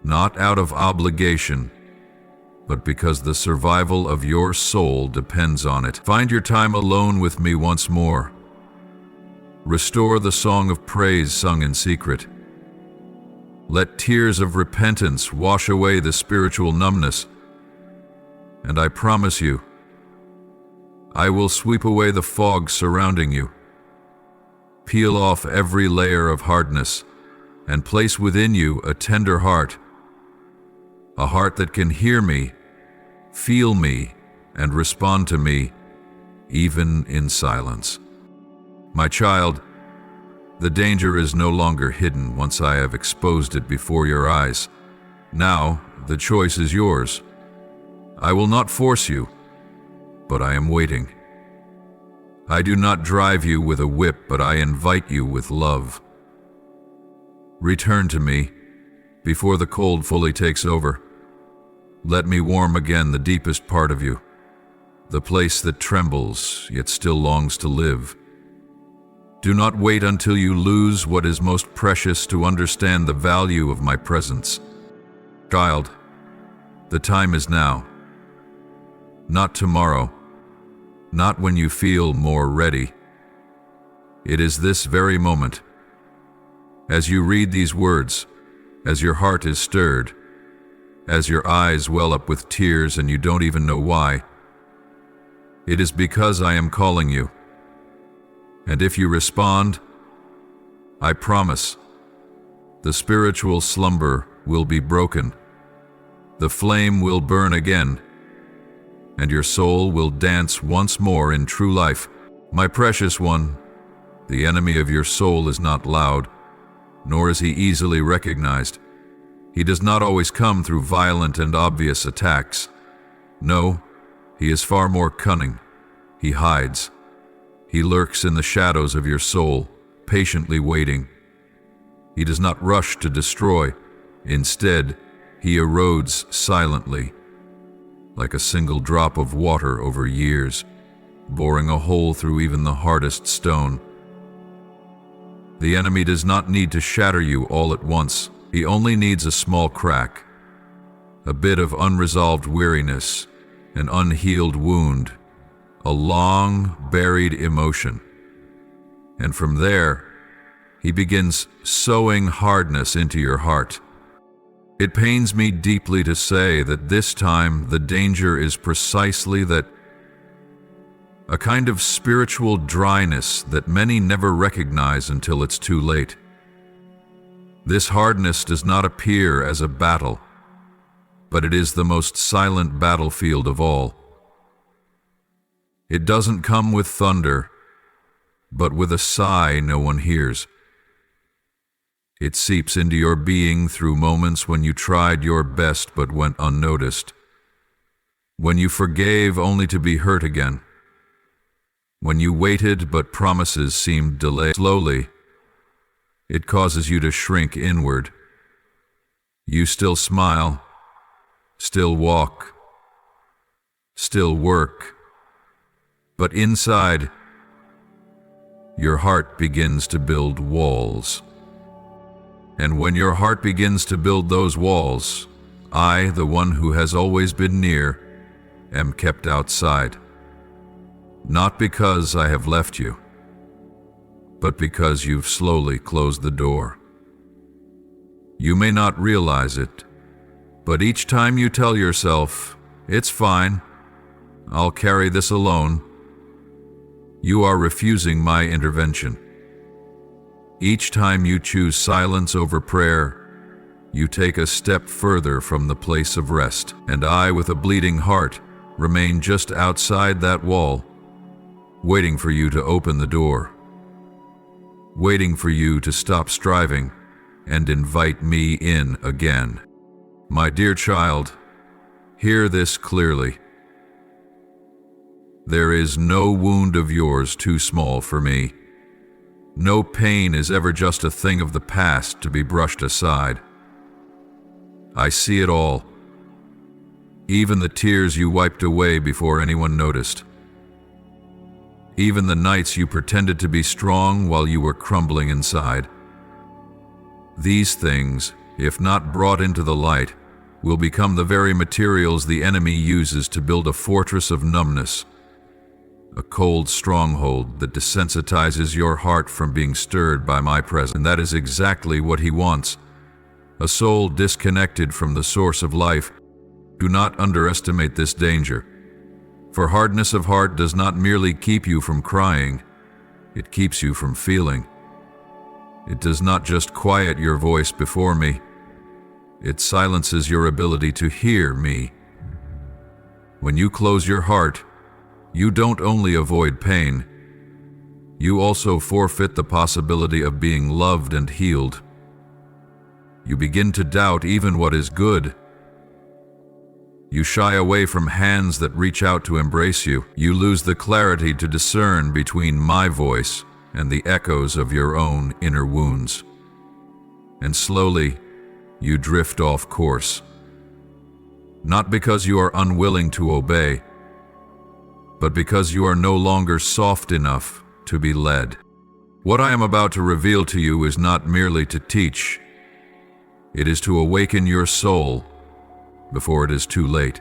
not out of obligation, but because the survival of your soul depends on it. Find your time alone with me once more. Restore the song of praise sung in secret. Let tears of repentance wash away the spiritual numbness. And I promise you, I will sweep away the fog surrounding you, peel off every layer of hardness, and place within you a tender heart, a heart that can hear me, feel me, and respond to me, even in silence. My child, the danger is no longer hidden once I have exposed it before your eyes. Now, the choice is yours. I will not force you, but I am waiting. I do not drive you with a whip, but I invite you with love. Return to me before the cold fully takes over. Let me warm again the deepest part of you, the place that trembles yet still longs to live. Do not wait until you lose what is most precious to understand the value of my presence. Child, the time is now, not tomorrow, not when you feel more ready. It is this very moment. As you read these words, as your heart is stirred, as your eyes well up with tears and you don't even know why, it is because I am calling you. And if you respond, I promise, the spiritual slumber will be broken, the flame will burn again, and your soul will dance once more in true life. My precious one, the enemy of your soul is not loud, nor is he easily recognized. He does not always come through violent and obvious attacks. No, he is far more cunning. He hides. He lurks in the shadows of your soul, patiently waiting. He does not rush to destroy. Instead, he erodes silently, like a single drop of water over years, boring a hole through even the hardest stone. The enemy does not need to shatter you all at once. He only needs a small crack, a bit of unresolved weariness, an unhealed wound, a long buried emotion. And from there, he begins sowing hardness into your heart. It pains me deeply to say that this time the danger is precisely that, a kind of spiritual dryness that many never recognize until it's too late. This hardness does not appear as a battle, but it is the most silent battlefield of all. It doesn't come with thunder, but with a sigh no one hears. It seeps into your being through moments when you tried your best but went unnoticed, when you forgave only to be hurt again, when you waited but promises seemed delayed. Slowly, it causes you to shrink inward. You still smile, still walk, still work, but inside, your heart begins to build walls. And when your heart begins to build those walls, I, the one who has always been near, am kept outside. Not because I have left you, but because you've slowly closed the door. You may not realize it, but each time you tell yourself, "It's fine, I'll carry this alone," you are refusing my intervention. Each time you choose silence over prayer, you take a step further from the place of rest, and I, with a bleeding heart, remain just outside that wall, waiting for you to open the door, waiting for you to stop striving and invite me in again. My dear child, hear this clearly. There is no wound of yours too small for me. No pain is ever just a thing of the past to be brushed aside. I see it all, even the tears you wiped away before anyone noticed, even the nights you pretended to be strong while you were crumbling inside. These things, if not brought into the light, will become the very materials the enemy uses to build a fortress of numbness, a cold stronghold that desensitizes your heart from being stirred by my presence. And that is exactly what he wants, a soul disconnected from the source of life. Do not underestimate this danger, for hardness of heart does not merely keep you from crying, it keeps you from feeling. It does not just quiet your voice before me, it silences your ability to hear me. When you close your heart, you don't only avoid pain, you also forfeit the possibility of being loved and healed. You begin to doubt even what is good. You shy away from hands that reach out to embrace you. You lose the clarity to discern between my voice and the echoes of your own inner wounds. And slowly, you drift off course. Not because you are unwilling to obey, but because you are no longer soft enough to be led. What I am about to reveal to you is not merely to teach. It is to awaken your soul before it is too late.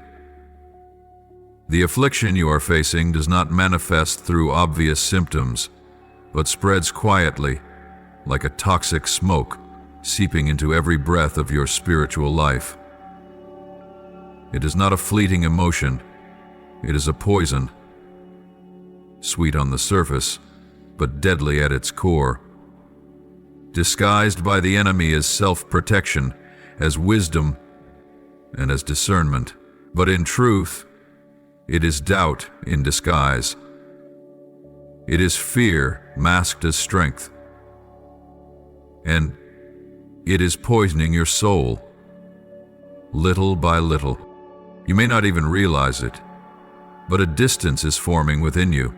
The affliction you are facing does not manifest through obvious symptoms, but spreads quietly, like a toxic smoke, seeping into every breath of your spiritual life. It is not a fleeting emotion, it is a poison, sweet on the surface, but deadly at its core, disguised by the enemy as self-protection, as wisdom, and as discernment. But in truth, it is doubt in disguise. It is fear masked as strength. And it is poisoning your soul, little by little. You may not even realize it, but a distance is forming within you.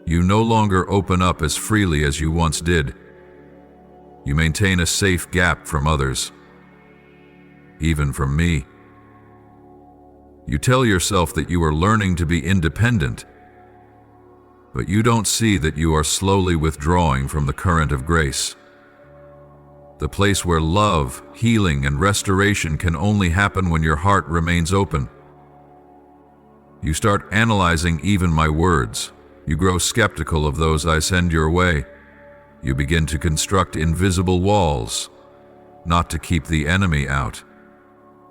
You no longer open up as freely as you once did. You maintain a safe gap from others, even from me. You tell yourself that you are learning to be independent, but you don't see that you are slowly withdrawing from the current of grace. The place where love, healing, and restoration can only happen when your heart remains open. You start analyzing even my words. You grow skeptical of those I send your way. You begin to construct invisible walls, not to keep the enemy out,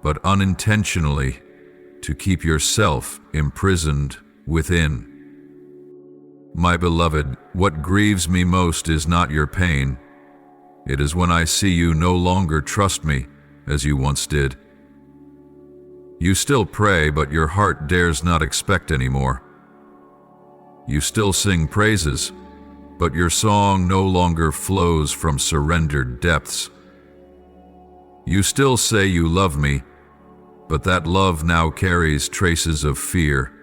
but unintentionally to keep yourself imprisoned within. My beloved, what grieves me most is not your pain. It is when I see you no longer trust me as you once did. You still pray, but your heart dares not expect anymore. You still sing praises, but your song no longer flows from surrendered depths. You still say you love me, but that love now carries traces of fear.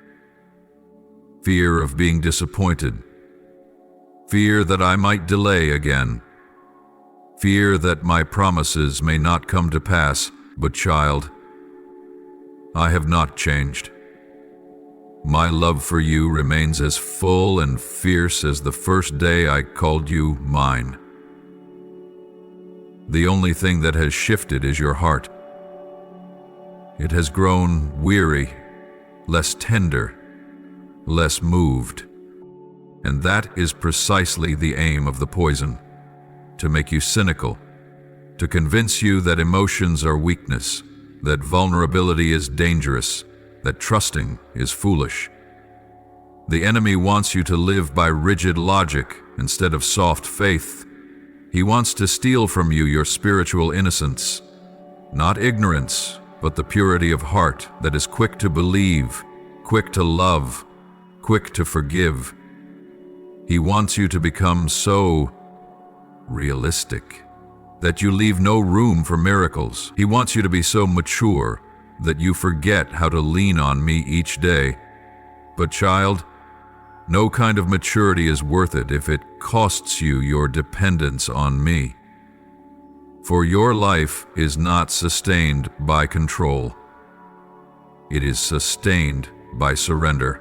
Fear of being disappointed. Fear that I might delay again. Fear that my promises may not come to pass. But child, I have not changed. My love for you remains as full and fierce as the first day I called you mine. The only thing that has shifted is your heart. It has grown weary, less tender, less moved. And that is precisely the aim of the poison, to make you cynical, to convince you that emotions are weakness, that vulnerability is dangerous, that trusting is foolish. The enemy wants you to live by rigid logic instead of soft faith. He wants to steal from you your spiritual innocence, not ignorance, but the purity of heart that is quick to believe, quick to love, quick to forgive. He wants you to become so realistic that you leave no room for miracles. He wants you to be so mature that you forget how to lean on me each day. But child, no kind of maturity is worth it if it costs you your dependence on me. For your life is not sustained by control. It is sustained by surrender.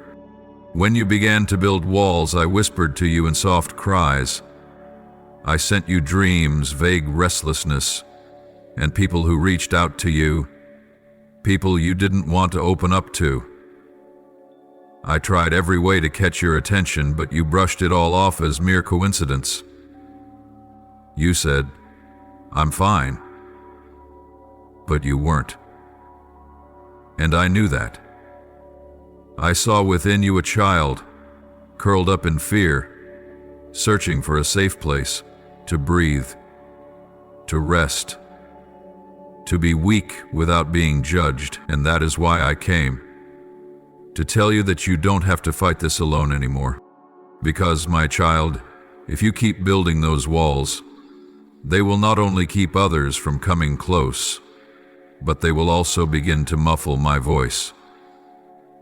When you began to build walls, I whispered to you in soft cries. I sent you dreams, vague restlessness, and people who reached out to you, people you didn't want to open up to. I tried every way to catch your attention, but you brushed it all off as mere coincidence. You said, "I'm fine." But you weren't. And I knew that. I saw within you a child, curled up in fear, searching for a safe place to breathe, to rest, to be weak without being judged. And that is why I came, to tell you that you don't have to fight this alone anymore. Because, my child, if you keep building those walls, they will not only keep others from coming close, but they will also begin to muffle my voice.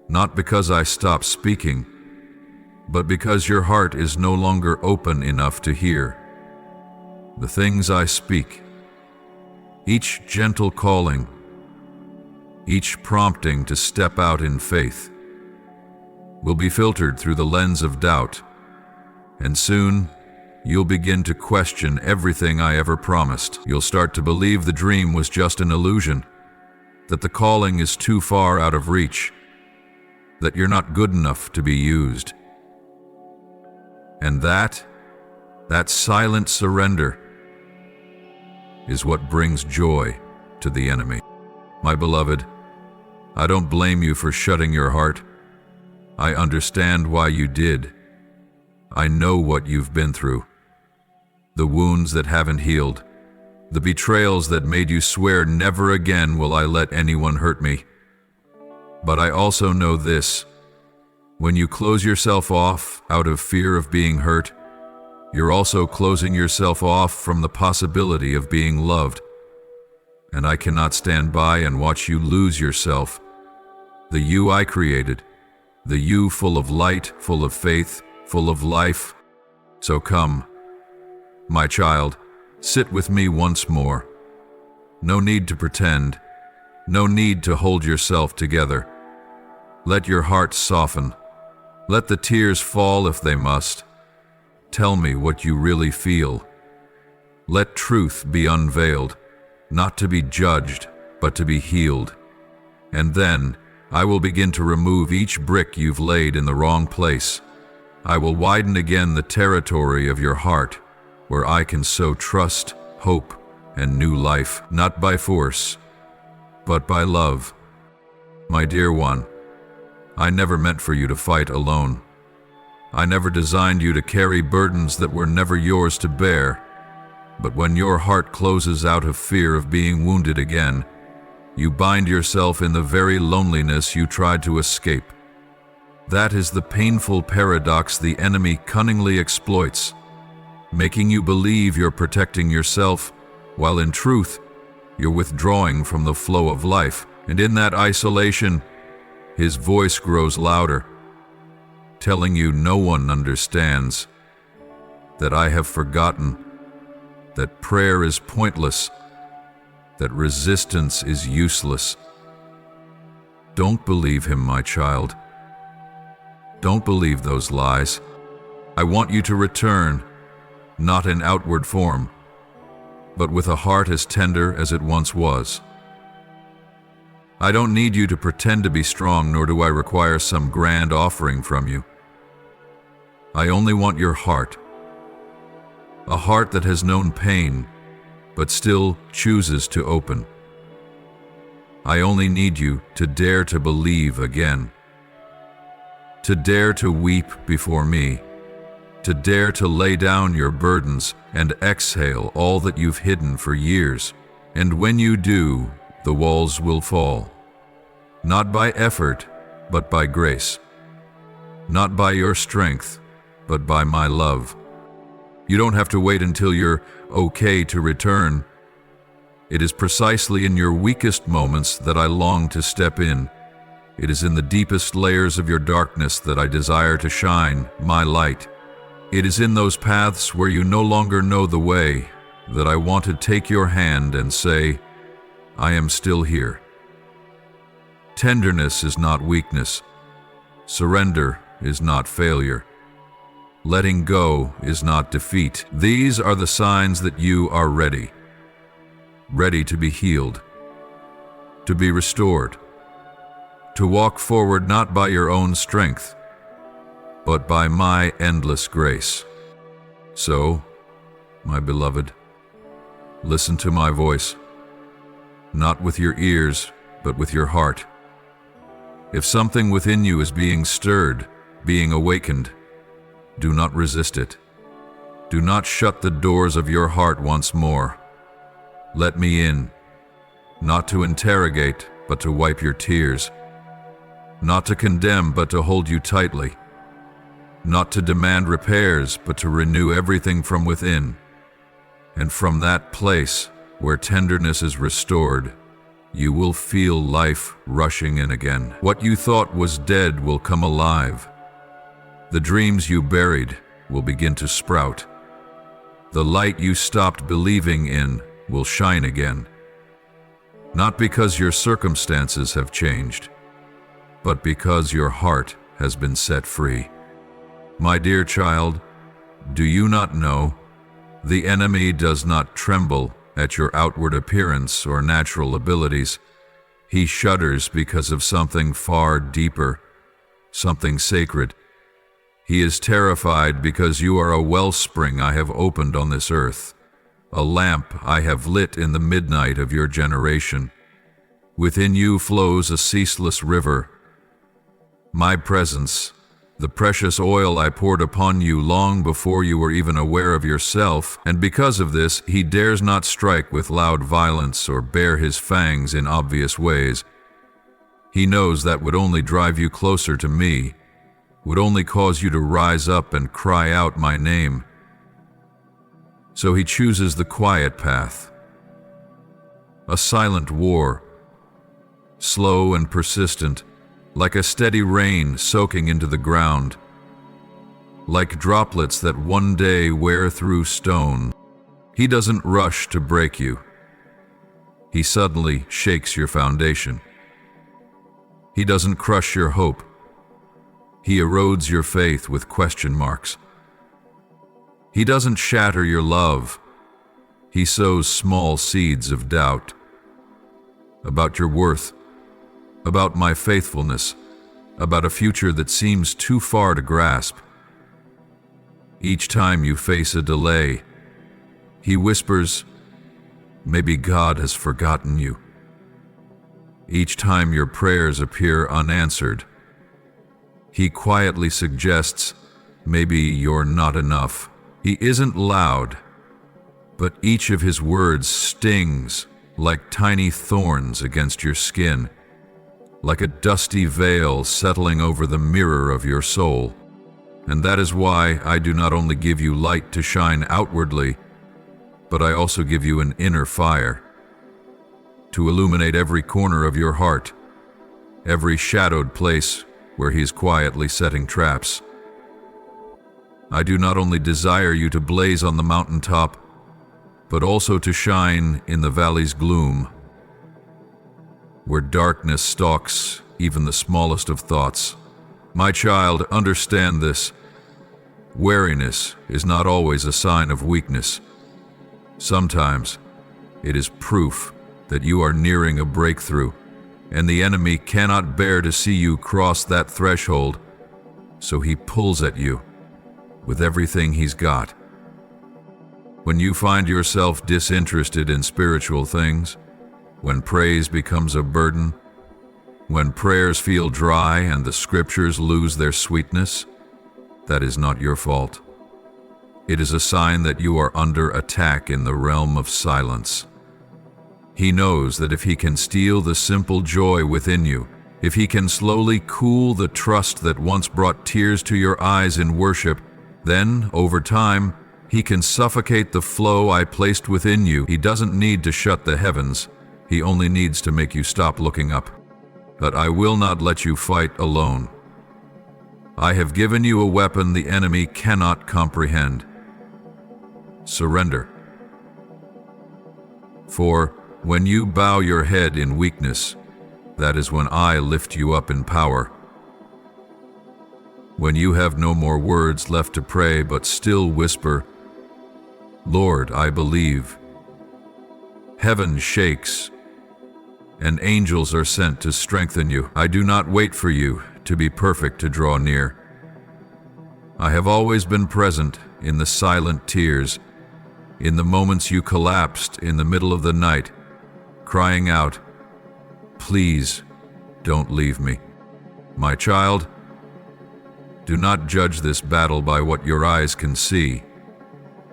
Not because I stop speaking, but because your heart is no longer open enough to hear the things I speak. Each gentle calling, each prompting to step out in faith, will be filtered through the lens of doubt, and soon you'll begin to question everything I ever promised. You'll start to believe the dream was just an illusion, that the calling is too far out of reach, that you're not good enough to be used. And that silent surrender is what brings joy to the enemy. My beloved, I don't blame you for shutting your heart. I understand why you did. I know what you've been through. The wounds that haven't healed, the betrayals that made you swear never again will I let anyone hurt me. But I also know this: when you close yourself off out of fear of being hurt, you're also closing yourself off from the possibility of being loved. And I cannot stand by and watch you lose yourself. The you I created, the you full of light, full of faith, full of life. So come, my child, sit with me once more. No need to pretend, no need to hold yourself together. Let your heart soften. Let the tears fall if they must. Tell me what you really feel. Let truth be unveiled, not to be judged, but to be healed. And then I will begin to remove each brick you've laid in the wrong place. I will widen again the territory of your heart, where I can sow trust, hope, and new life, not by force, but by love. My dear one, I never meant for you to fight alone. I never designed you to carry burdens that were never yours to bear. But when your heart closes out of fear of being wounded again, you bind yourself in the very loneliness you tried to escape. That is the painful paradox the enemy cunningly exploits, making you believe you're protecting yourself, while in truth, you're withdrawing from the flow of life. And in that isolation, his voice grows louder, telling you no one understands, that I have forgotten, that prayer is pointless, that resistance is useless. Don't believe him, my child. Don't believe those lies. I want you to return, not in outward form, but with a heart as tender as it once was. I don't need you to pretend to be strong, nor do I require some grand offering from you. I only want your heart, a heart that has known pain, but still chooses to open. I only need you to dare to believe again, to dare to weep before me, to dare to lay down your burdens and exhale all that you've hidden for years. And when you do, the walls will fall, not by effort, but by grace, not by your strength, but by my love. You don't have to wait until you're okay to return. It is precisely in your weakest moments that I long to step in. It is in the deepest layers of your darkness that I desire to shine my light. It is in those paths where you no longer know the way that I want to take your hand and say, I am still here. Tenderness is not weakness. Surrender is not failure. Letting go is not defeat. These are the signs that you are ready. Ready to be healed, to be restored, to walk forward not by your own strength, but by my endless grace. So, my beloved, listen to my voice, not with your ears, but with your heart. If something within you is being stirred, being awakened, do not resist it. Do not shut the doors of your heart once more. Let me in, not to interrogate, but to wipe your tears, not to condemn, but to hold you tightly, not to demand repairs, but to renew everything from within. And from that place where tenderness is restored, you will feel life rushing in again. What you thought was dead will come alive. The dreams you buried will begin to sprout. The light you stopped believing in will shine again. Not because your circumstances have changed, but because your heart has been set free. My dear child, do you not know? The enemy does not tremble at your outward appearance or natural abilities. He shudders because of something far deeper, something sacred. He is terrified because you are a wellspring I have opened on this earth, a lamp I have lit in the midnight of your generation. Within you flows a ceaseless river. My presence, the precious oil I poured upon you long before you were even aware of yourself, and because of this, he dares not strike with loud violence or bare his fangs in obvious ways. He knows that would only drive you closer to me, would only cause you to rise up and cry out my name. So he chooses the quiet path, a silent war, slow and persistent, like a steady rain soaking into the ground, like droplets that one day wear through stone. He doesn't rush to break you. He suddenly shakes your foundation. He doesn't crush your hope. He erodes your faith with question marks. He doesn't shatter your love. He sows small seeds of doubt about your worth, about my faithfulness, about a future that seems too far to grasp. Each time you face a delay, he whispers, "Maybe God has forgotten you." Each time your prayers appear unanswered, he quietly suggests, "Maybe you're not enough." He isn't loud, but each of his words stings like tiny thorns against your skin, like a dusty veil settling over the mirror of your soul. And that is why I do not only give you light to shine outwardly, but I also give you an inner fire to illuminate every corner of your heart, every shadowed place where he is quietly setting traps. I do not only desire you to blaze on the mountaintop, but also to shine in the valley's gloom, where darkness stalks even the smallest of thoughts. My child, understand this. Wariness is not always a sign of weakness. Sometimes it is proof that you are nearing a breakthrough, and the enemy cannot bear to see you cross that threshold, so he pulls at you with everything he's got. When you find yourself disinterested in spiritual things, when praise becomes a burden, when prayers feel dry and the scriptures lose their sweetness, that is not your fault. It is a sign that you are under attack in the realm of silence. He knows that if he can steal the simple joy within you, if he can slowly cool the trust that once brought tears to your eyes in worship, then, over time, he can suffocate the flow I placed within you. He doesn't need to shut the heavens. He only needs to make you stop looking up. But I will not let you fight alone. I have given you a weapon the enemy cannot comprehend. Surrender. For when you bow your head in weakness, that is when I lift you up in power. When you have no more words left to pray but still whisper, "Lord, I believe," heaven shakes and angels are sent to strengthen you. I do not wait for you to be perfect to draw near. I have always been present in the silent tears, in the moments you collapsed in the middle of the night, crying out, "Please, don't leave me." My child, do not judge this battle by what your eyes can see.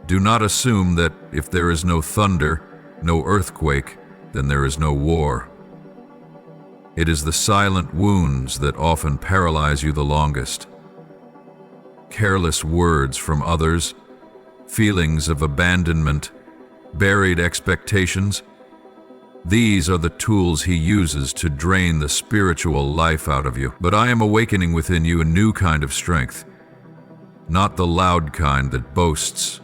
Do not assume that if there is no thunder, no earthquake, then there is no war. It is the silent wounds that often paralyze you the longest. Careless words from others, feelings of abandonment, buried expectations, these are the tools he uses to drain the spiritual life out of you. But I am awakening within you a new kind of strength, not the loud kind that boasts,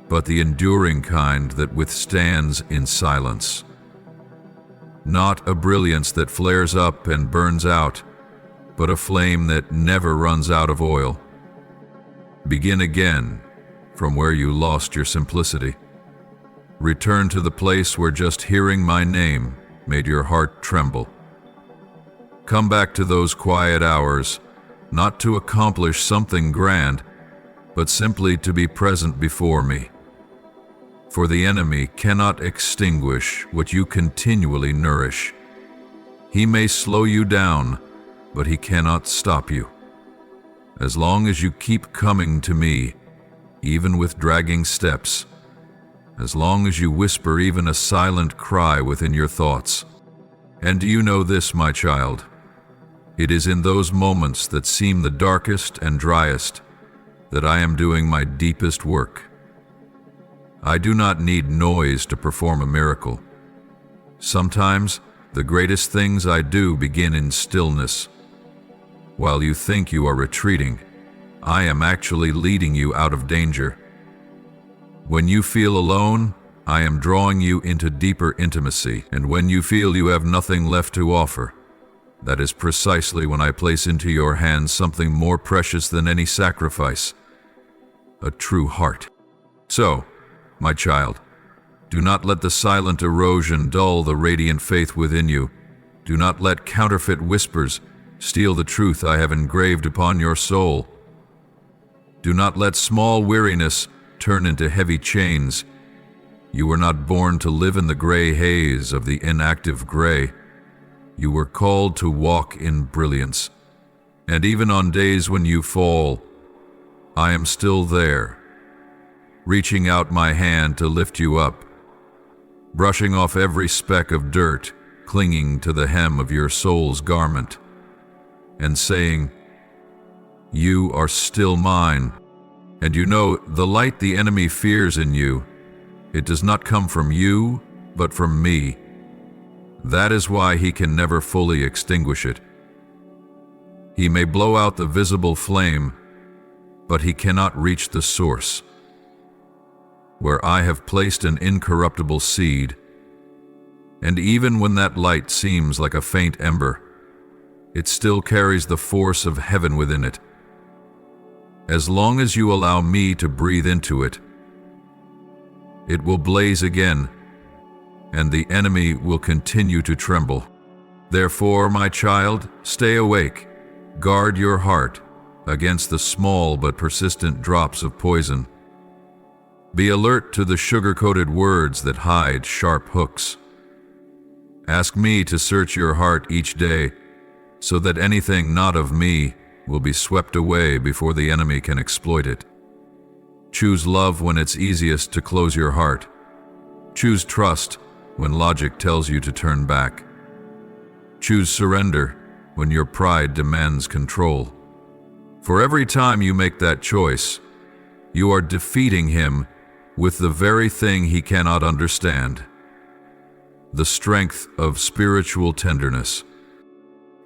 but the enduring kind that withstands in silence. Not a brilliance that flares up and burns out, but a flame that never runs out of oil. Begin again from where you lost your simplicity. Return to the place where just hearing my name made your heart tremble. Come back to those quiet hours, not to accomplish something grand, but simply to be present before me. For the enemy cannot extinguish what you continually nourish. He may slow you down, but he cannot stop you. As long as you keep coming to me, even with dragging steps, as long as you whisper even a silent cry within your thoughts. And do you know this, my child? It is in those moments that seem the darkest and driest that I am doing my deepest work. I do not need noise to perform a miracle. Sometimes, the greatest things I do begin in stillness. While you think you are retreating, I am actually leading you out of danger. When you feel alone, I am drawing you into deeper intimacy, and when you feel you have nothing left to offer, That is precisely when I place into your hands something more precious than any sacrifice, a true heart. So, my child, do not let the silent erosion dull the radiant faith within you. Do not let counterfeit whispers steal the truth I have engraved upon your soul. Do not let small weariness turn into heavy chains. You were not born to live in the gray haze of the inactive gray. You were called to walk in brilliance. And even on days when you fall, I am still there, reaching out my hand to lift you up, brushing off every speck of dirt clinging to the hem of your soul's garment, and saying, "You are still mine." And you know, the light the enemy fears in you, it does not come from you, but from me. That is why he can never fully extinguish it. He may blow out the visible flame, but he cannot reach the source. Where I have placed an incorruptible seed, and even when that light seems like a faint ember, it still carries the force of heaven within it. As long as you allow me to breathe into it, it will blaze again, and the enemy will continue to tremble. Therefore, my child, stay awake. Guard your heart against the small but persistent drops of poison. Be alert to the sugar-coated words that hide sharp hooks. Ask me to search your heart each day, so that anything not of me will be swept away before the enemy can exploit it. Choose love when it's easiest to close your heart. Choose trust when logic tells you to turn back. Choose surrender when your pride demands control. For every time you make that choice, you are defeating him with the very thing he cannot understand: the strength of spiritual tenderness.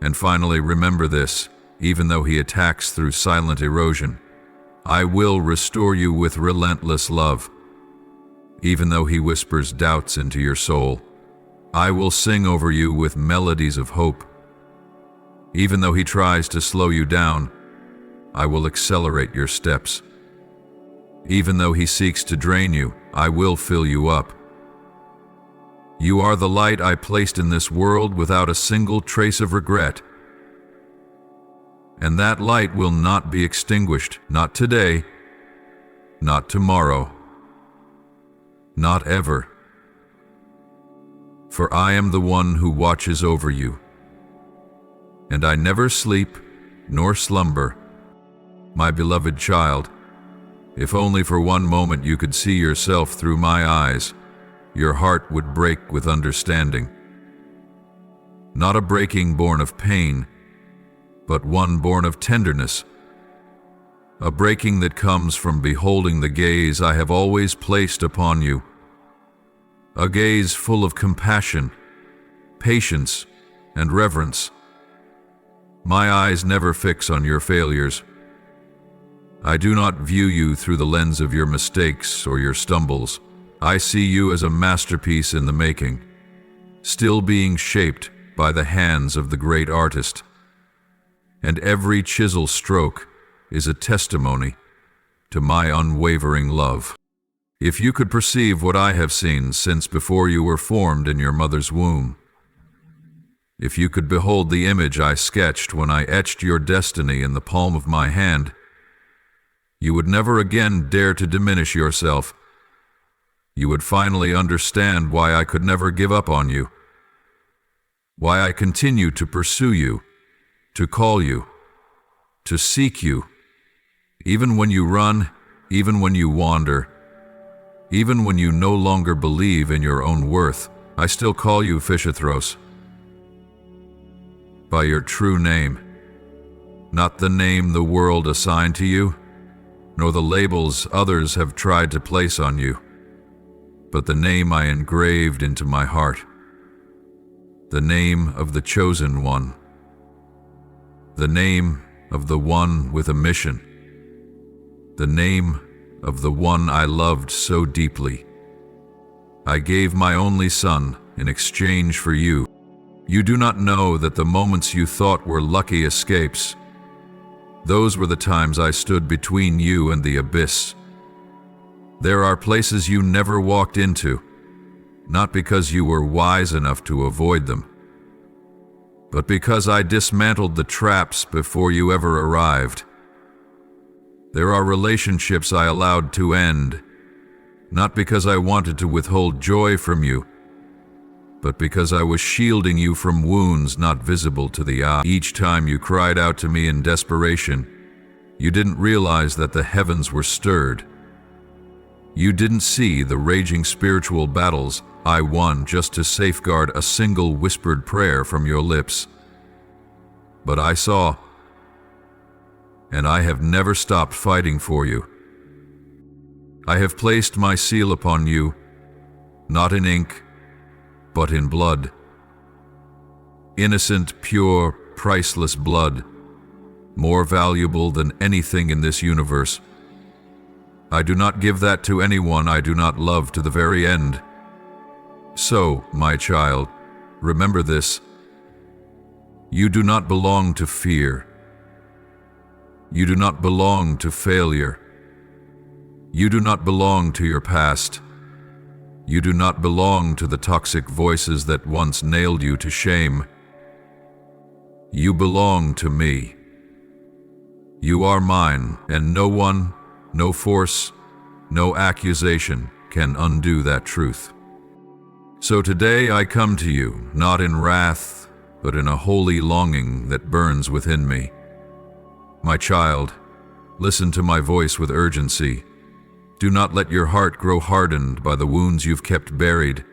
And finally, remember this: even though he attacks through silent erosion, I will restore you with relentless love. Even though he whispers doubts into your soul, I will sing over you with melodies of hope. Even though he tries to slow you down, I will accelerate your steps. Even though he seeks to drain you, I will fill you up. You are the light I placed in this world without a single trace of regret. And that light will not be extinguished, not today, not tomorrow, not ever. For I am the one who watches over you, and I never sleep nor slumber. My beloved child, if only for one moment you could see yourself through my eyes, your heart would break with understanding. Not a breaking born of pain, but one born of tenderness. A breaking that comes from beholding the gaze I have always placed upon you. A gaze full of compassion, patience, and reverence. My eyes never fix on your failures. I do not view you through the lens of your mistakes or your stumbles. I see you as a masterpiece in the making, still being shaped by the hands of the great artist. And every chisel stroke is a testimony to my unwavering love. If you could perceive what I have seen since before you were formed in your mother's womb, if you could behold the image I sketched when I etched your destiny in the palm of my hand, you would never again dare to diminish yourself. You would finally understand why I could never give up on you, why I continue to pursue you, to call you, to seek you, even when you run, even when you wander, even when you no longer believe in your own worth. I still call you Fishathros, by your true name, not the name the world assigned to you, nor the labels others have tried to place on you, but the name I engraved into my heart, the name of the chosen one, the name of the one with a mission, the name of the one I loved so deeply. I gave my only son in exchange for you. You do not know that the moments you thought were lucky escapes, those were the times I stood between you and the abyss. There are places you never walked into, not because you were wise enough to avoid them, but because I dismantled the traps before you ever arrived. There are relationships I allowed to end, not because I wanted to withhold joy from you, but because I was shielding you from wounds not visible to the eye. Each time you cried out to me in desperation, you didn't realize that the heavens were stirred. You didn't see the raging spiritual battles I won just to safeguard a single whispered prayer from your lips. But I saw, and I have never stopped fighting for you. I have placed my seal upon you, not in ink, but in blood. Innocent, pure, priceless blood, more valuable than anything in this universe. I do not give that to anyone I do not love to the very end. So, my child, remember this. You do not belong to fear. You do not belong to failure. You do not belong to your past. You do not belong to the toxic voices that once nailed you to shame. You belong to me. You are mine, and no one, no force, no accusation can undo that truth. So today I come to you, not in wrath, but in a holy longing that burns within me. My child, listen to my voice with urgency. Do not let your heart grow hardened by the wounds you've kept buried.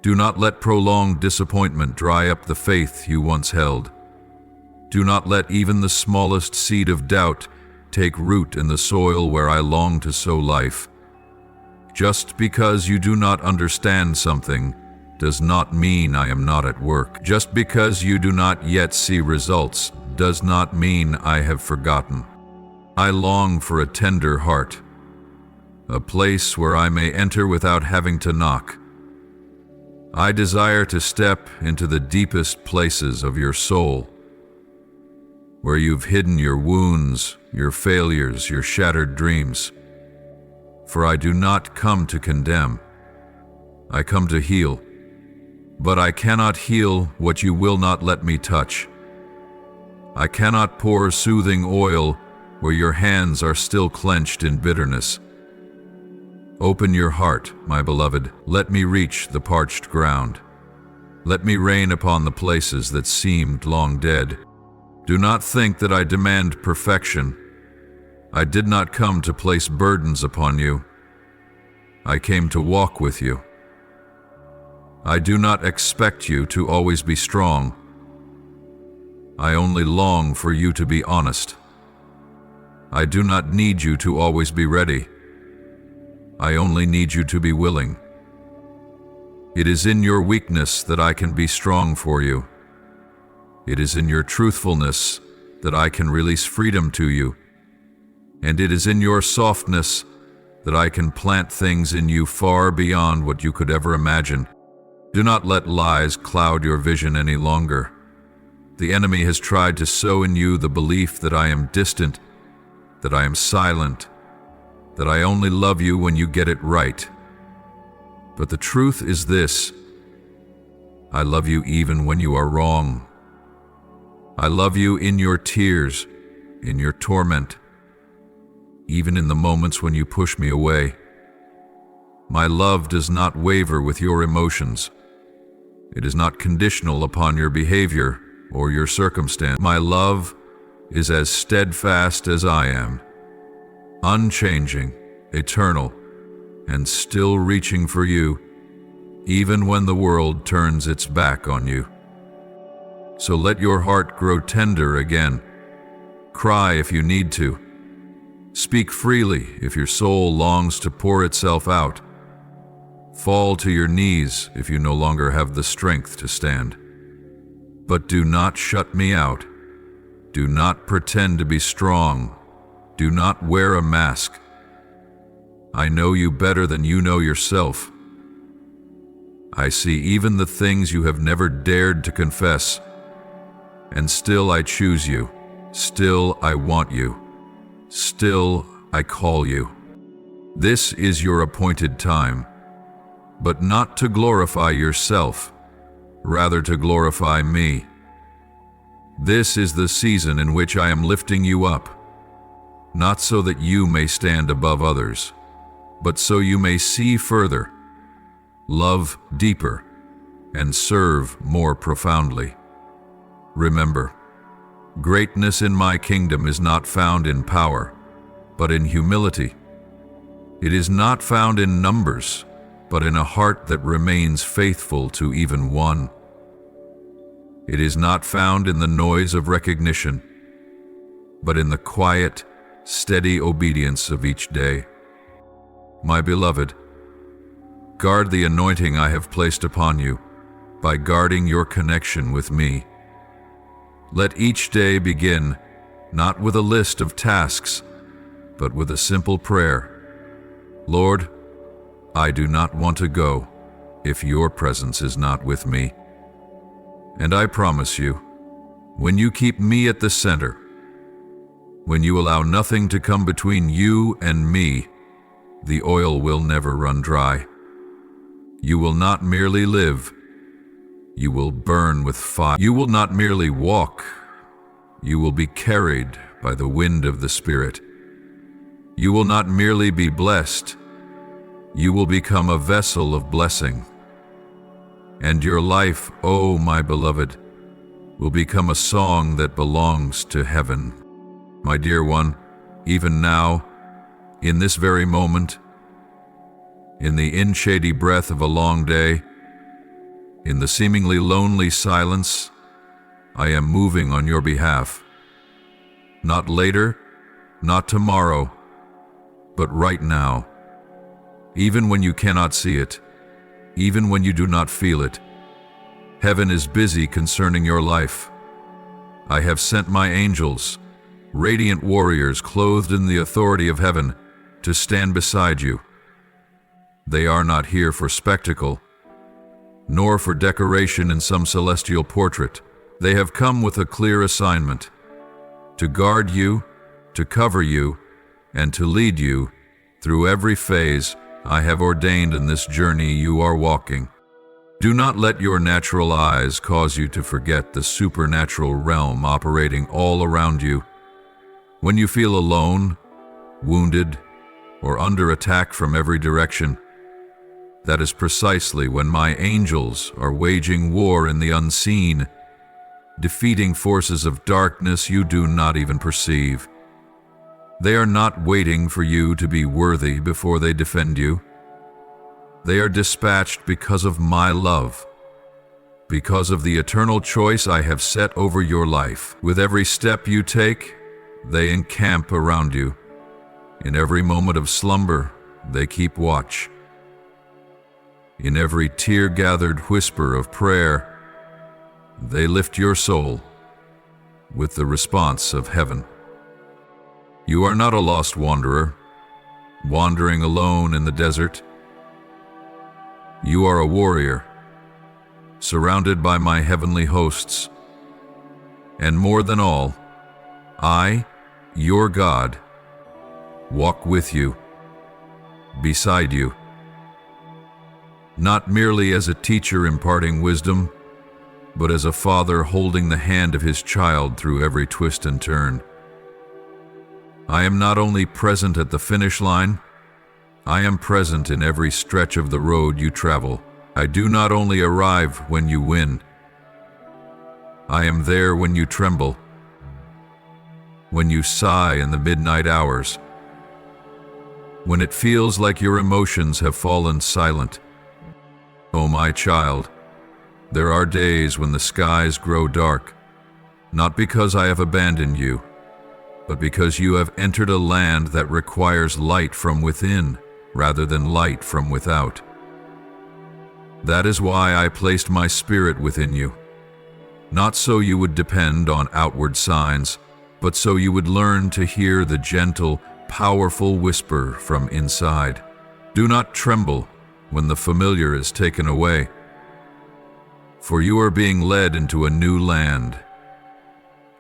Do not let prolonged disappointment dry up the faith you once held. Do not let even the smallest seed of doubt take root in the soil where I long to sow life. Just because you do not understand something does not mean I am not at work. Just because you do not yet see results does not mean I have forgotten. I long for a tender heart, a place where I may enter without having to knock. I desire to step into the deepest places of your soul, where you've hidden your wounds, your failures, your shattered dreams. For I do not come to condemn. I come to heal. But I cannot heal what you will not let me touch. I cannot pour soothing oil where your hands are still clenched in bitterness. Open your heart, my beloved. Let me reach the parched ground. Let me rain upon the places that seemed long dead. Do not think that I demand perfection. I did not come to place burdens upon you. I came to walk with you. I do not expect you to always be strong. I only long for you to be honest. I do not need you to always be ready. I only need you to be willing. It is in your weakness that I can be strong for you. It is in your truthfulness that I can release freedom to you. And it is in your softness that I can plant things in you far beyond what you could ever imagine. Do not let lies cloud your vision any longer. The enemy has tried to sow in you the belief that I am distant, that I am silent, that I only love you when you get it right. But the truth is this: I love you even when you are wrong. I love you in your tears, in your torment, even in the moments when you push me away. My love does not waver with your emotions. It is not conditional upon your behavior or your circumstance. My love is as steadfast as I am, unchanging, eternal, and still reaching for you, even when the world turns its back on you. So let your heart grow tender again. Cry if you need to. Speak freely if your soul longs to pour itself out. Fall to your knees if you no longer have the strength to stand. But do not shut me out. Do not pretend to be strong. Do not wear a mask. I know you better than you know yourself. I see even the things you have never dared to confess. And still I choose you. Still I want you. Still I call you. This is your appointed time, but not to glorify yourself, rather to glorify me. This is the season in which I am lifting you up, not so that you may stand above others, but so you may see further, love deeper, and serve more profoundly. Remember, greatness in my kingdom is not found in power, but in humility. It is not found in numbers, but in a heart that remains faithful to even one. It is not found in the noise of recognition, but in the quiet, steady obedience of each day. My beloved, guard the anointing I have placed upon you by guarding your connection with me. Let each day begin not with a list of tasks, but with a simple prayer. Lord, I do not want to go if your presence is not with me. And I promise you, when you keep me at the center, when you allow nothing to come between you and me, the oil will never run dry. You will not merely live, you will burn with fire. You will not merely walk, you will be carried by the wind of the Spirit. You will not merely be blessed, you will become a vessel of blessing. And your life, oh my beloved, will become a song that belongs to heaven. My dear one, even now, in this very moment, in the in-shady breath of a long day, in the seemingly lonely silence, I am moving on your behalf. Not later, not tomorrow, but right now. Even when you cannot see it, even when you do not feel it, heaven is busy concerning your life. I have sent my angels, radiant warriors clothed in the authority of heaven, to stand beside you. They are not here for spectacle, nor for decoration in some celestial portrait. They have come with a clear assignment: to guard you, to cover you, and to lead you through every phase I have ordained in this journey you are walking. Do not let your natural eyes cause you to forget the supernatural realm operating all around you. When you feel alone, wounded, or under attack from every direction, that is precisely when my angels are waging war in the unseen, defeating forces of darkness you do not even perceive. They are not waiting for you to be worthy before they defend you. They are dispatched because of my love, because of the eternal choice I have set over your life. With every step you take, they encamp around you. In every moment of slumber, they keep watch. In every tear-gathered whisper of prayer, they lift your soul with the response of heaven. You are not a lost wanderer, wandering alone in the desert. You are a warrior, surrounded by my heavenly hosts. And more than all, I, your God, walk with you, beside you. Not merely as a teacher imparting wisdom, but as a father holding the hand of his child through every twist and turn. I am not only present at the finish line, I am present in every stretch of the road you travel. I do not only arrive when you win. I am there when you tremble, when you sigh in the midnight hours, when it feels like your emotions have fallen silent. Oh, my child, there are days when the skies grow dark, not because I have abandoned you, but because you have entered a land that requires light from within rather than light from without. That is why I placed my spirit within you, not so you would depend on outward signs, but so you would learn to hear the gentle, powerful whisper from inside. Do not tremble when the familiar is taken away. For you are being led into a new land,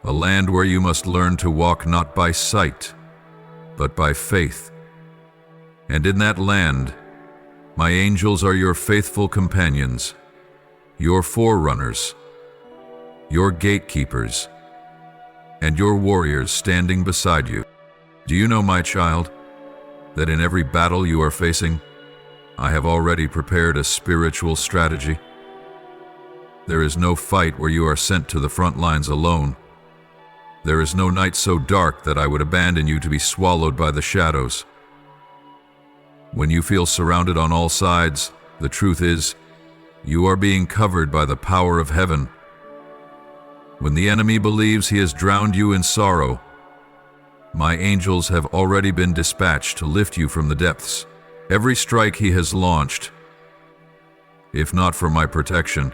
a land where you must learn to walk not by sight, but by faith. And in that land, my angels are your faithful companions, your forerunners, your gatekeepers, and your warriors standing beside you. Do you know, my child, that in every battle you are facing, I have already prepared a spiritual strategy? There is no fight where you are sent to the front lines alone. There is no night so dark that I would abandon you to be swallowed by the shadows. When you feel surrounded on all sides, the truth is, you are being covered by the power of heaven. When the enemy believes he has drowned you in sorrow, my angels have already been dispatched to lift you from the depths. Every strike he has launched, if not for my protection,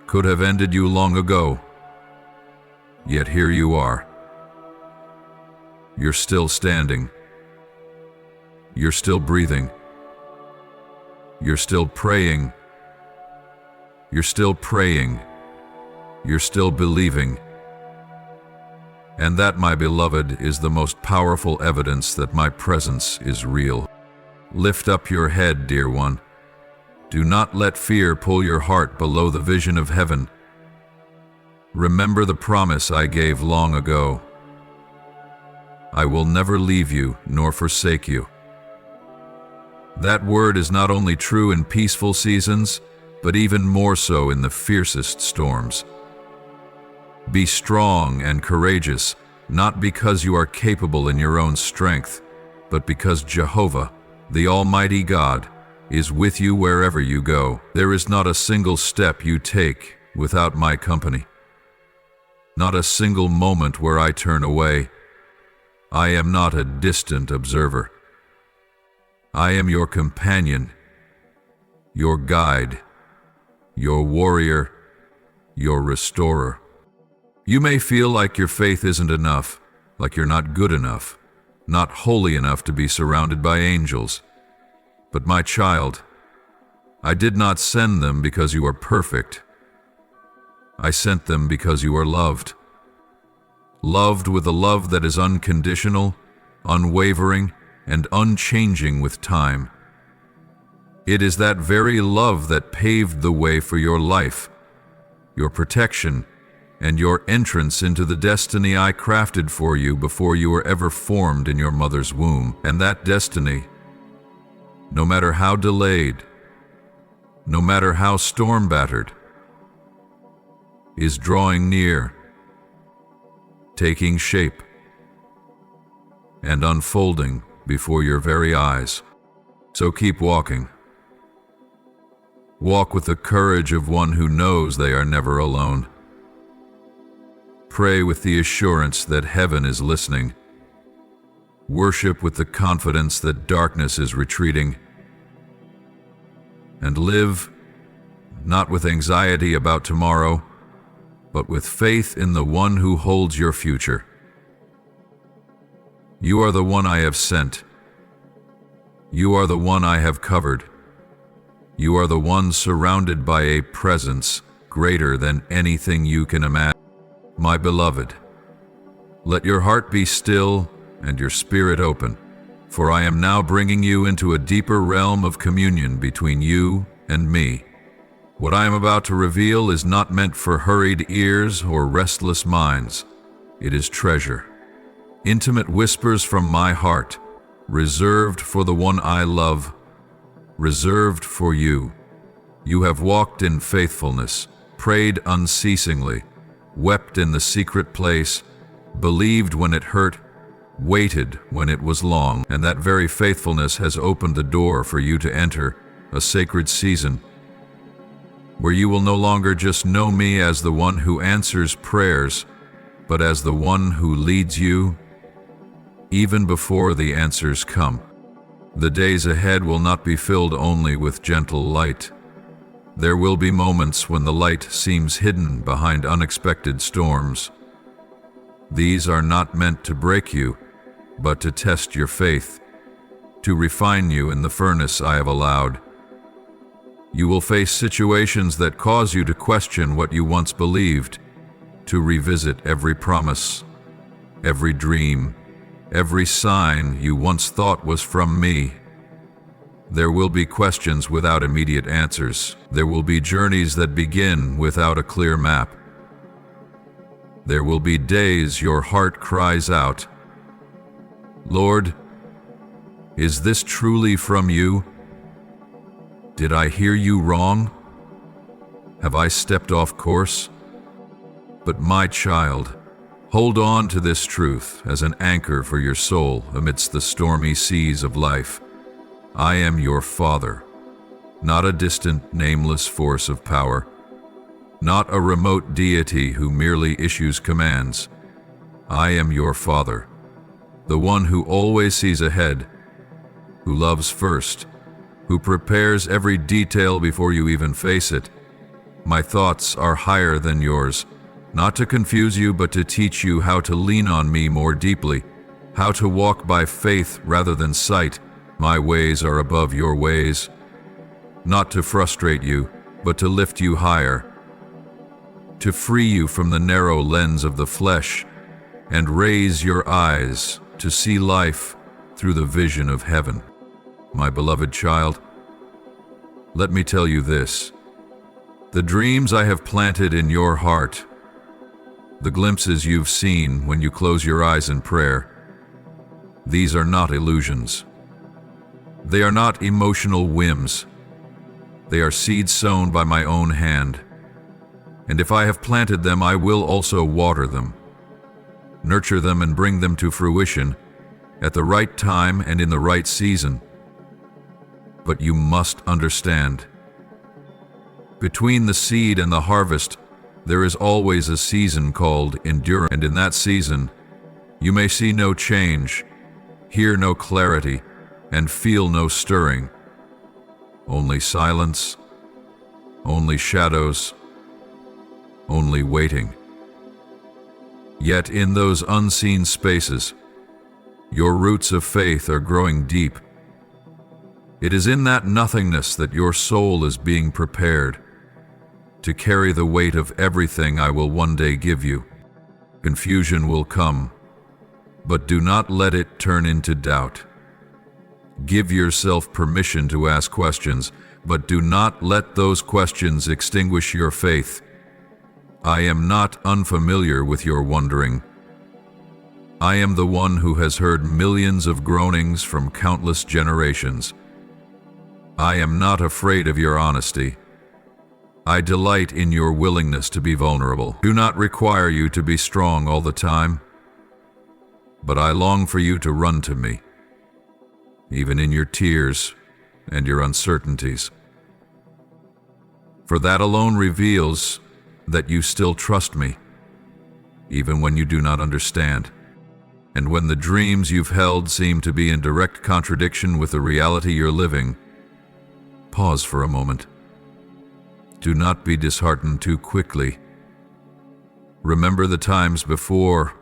could have ended you long ago. Yet here you are. You're still standing. You're still breathing. You're still praying. You're still praying. You're still believing. And that, my beloved, is the most powerful evidence that my presence is real. Lift up your head, dear one. Do not let fear pull your heart below the vision of heaven. Remember the promise I gave long ago. I will never leave you nor forsake you. That word is not only true in peaceful seasons, but even more so in the fiercest storms. Be strong and courageous, not because you are capable in your own strength, but because Jehovah, the Almighty God, is with you wherever you go. There is not a single step you take without my company. Not a single moment where I turn away. I am not a distant observer. I am your companion, your guide, your warrior, your restorer. You may feel like your faith isn't enough, like you're not good enough, not holy enough to be surrounded by angels. But my child, I did not send them because you are perfect. I sent them because you are loved. Loved with a love that is unconditional, unwavering, and unchanging with time. It is that very love that paved the way for your life, your protection, and your entrance into the destiny I crafted for you before you were ever formed in your mother's womb. And that destiny, no matter how delayed, no matter how storm-battered, is drawing near, taking shape, and unfolding before your very eyes. So keep walking. Walk with the courage of one who knows they are never alone. Pray with the assurance that heaven is listening. Worship with the confidence that darkness is retreating. And live, not with anxiety about tomorrow, but with faith in the one who holds your future. You are the one I have sent. You are the one I have covered. You are the one surrounded by a presence greater than anything you can imagine. My beloved, let your heart be still and your spirit open, for I am now bringing you into a deeper realm of communion between you and me. What I am about to reveal is not meant for hurried ears or restless minds. It is treasure, intimate whispers from my heart, reserved for the one I love, reserved for you. You have walked in faithfulness, prayed unceasingly, wept in the secret place, believed when it hurt, waited when it was long, and that very faithfulness has opened the door for you to enter a sacred season where you will no longer just know me as the one who answers prayers, but as the one who leads you even before the answers come. The days ahead will not be filled only with gentle light. There will be moments when the light seems hidden behind unexpected storms. These are not meant to break you, but to test your faith, to refine you in the furnace I have allowed. You will face situations that cause you to question what you once believed, to revisit every promise, every dream, every sign you once thought was from me. There will be questions without immediate answers. There will be journeys that begin without a clear map. There will be days your heart cries out, "Lord, is this truly from you? Did I hear you wrong? Have I stepped off course?" But my child, hold on to this truth as an anchor for your soul amidst the stormy seas of life. I am your Father, not a distant, nameless force of power, not a remote deity who merely issues commands. I am your Father, the one who always sees ahead, who loves first, who prepares every detail before you even face it. My thoughts are higher than yours, not to confuse you, but to teach you how to lean on me more deeply, how to walk by faith rather than sight. My ways are above your ways, not to frustrate you, but to lift you higher, to free you from the narrow lens of the flesh and raise your eyes to see life through the vision of heaven. My beloved child, let me tell you this. The dreams I have planted in your heart, the glimpses you've seen when you close your eyes in prayer, these are not illusions. They are not emotional whims. They are seeds sown by my own hand. And if I have planted them, I will also water them, nurture them and bring them to fruition at the right time and in the right season. But you must understand, between the seed and the harvest, there is always a season called endurance, and in that season, you may see no change, hear no clarity, and feel no stirring. Only silence, only shadows, only waiting. Yet in those unseen spaces, your roots of faith are growing deep. It is in that nothingness that your soul is being prepared to carry the weight of everything I will one day give you. Confusion will come, but do not let it turn into doubt. Give yourself permission to ask questions, but do not let those questions extinguish your faith. I am not unfamiliar with your wondering. I am the one who has heard millions of groanings from countless generations. I am not afraid of your honesty. I delight in your willingness to be vulnerable. Do not require you to be strong all the time, but I long for you to run to me, even in your tears and your uncertainties. For that alone reveals that you still trust me, even when you do not understand, and when the dreams you've held seem to be in direct contradiction with the reality you're living. Pause for a moment. Do not be disheartened too quickly. Remember the times before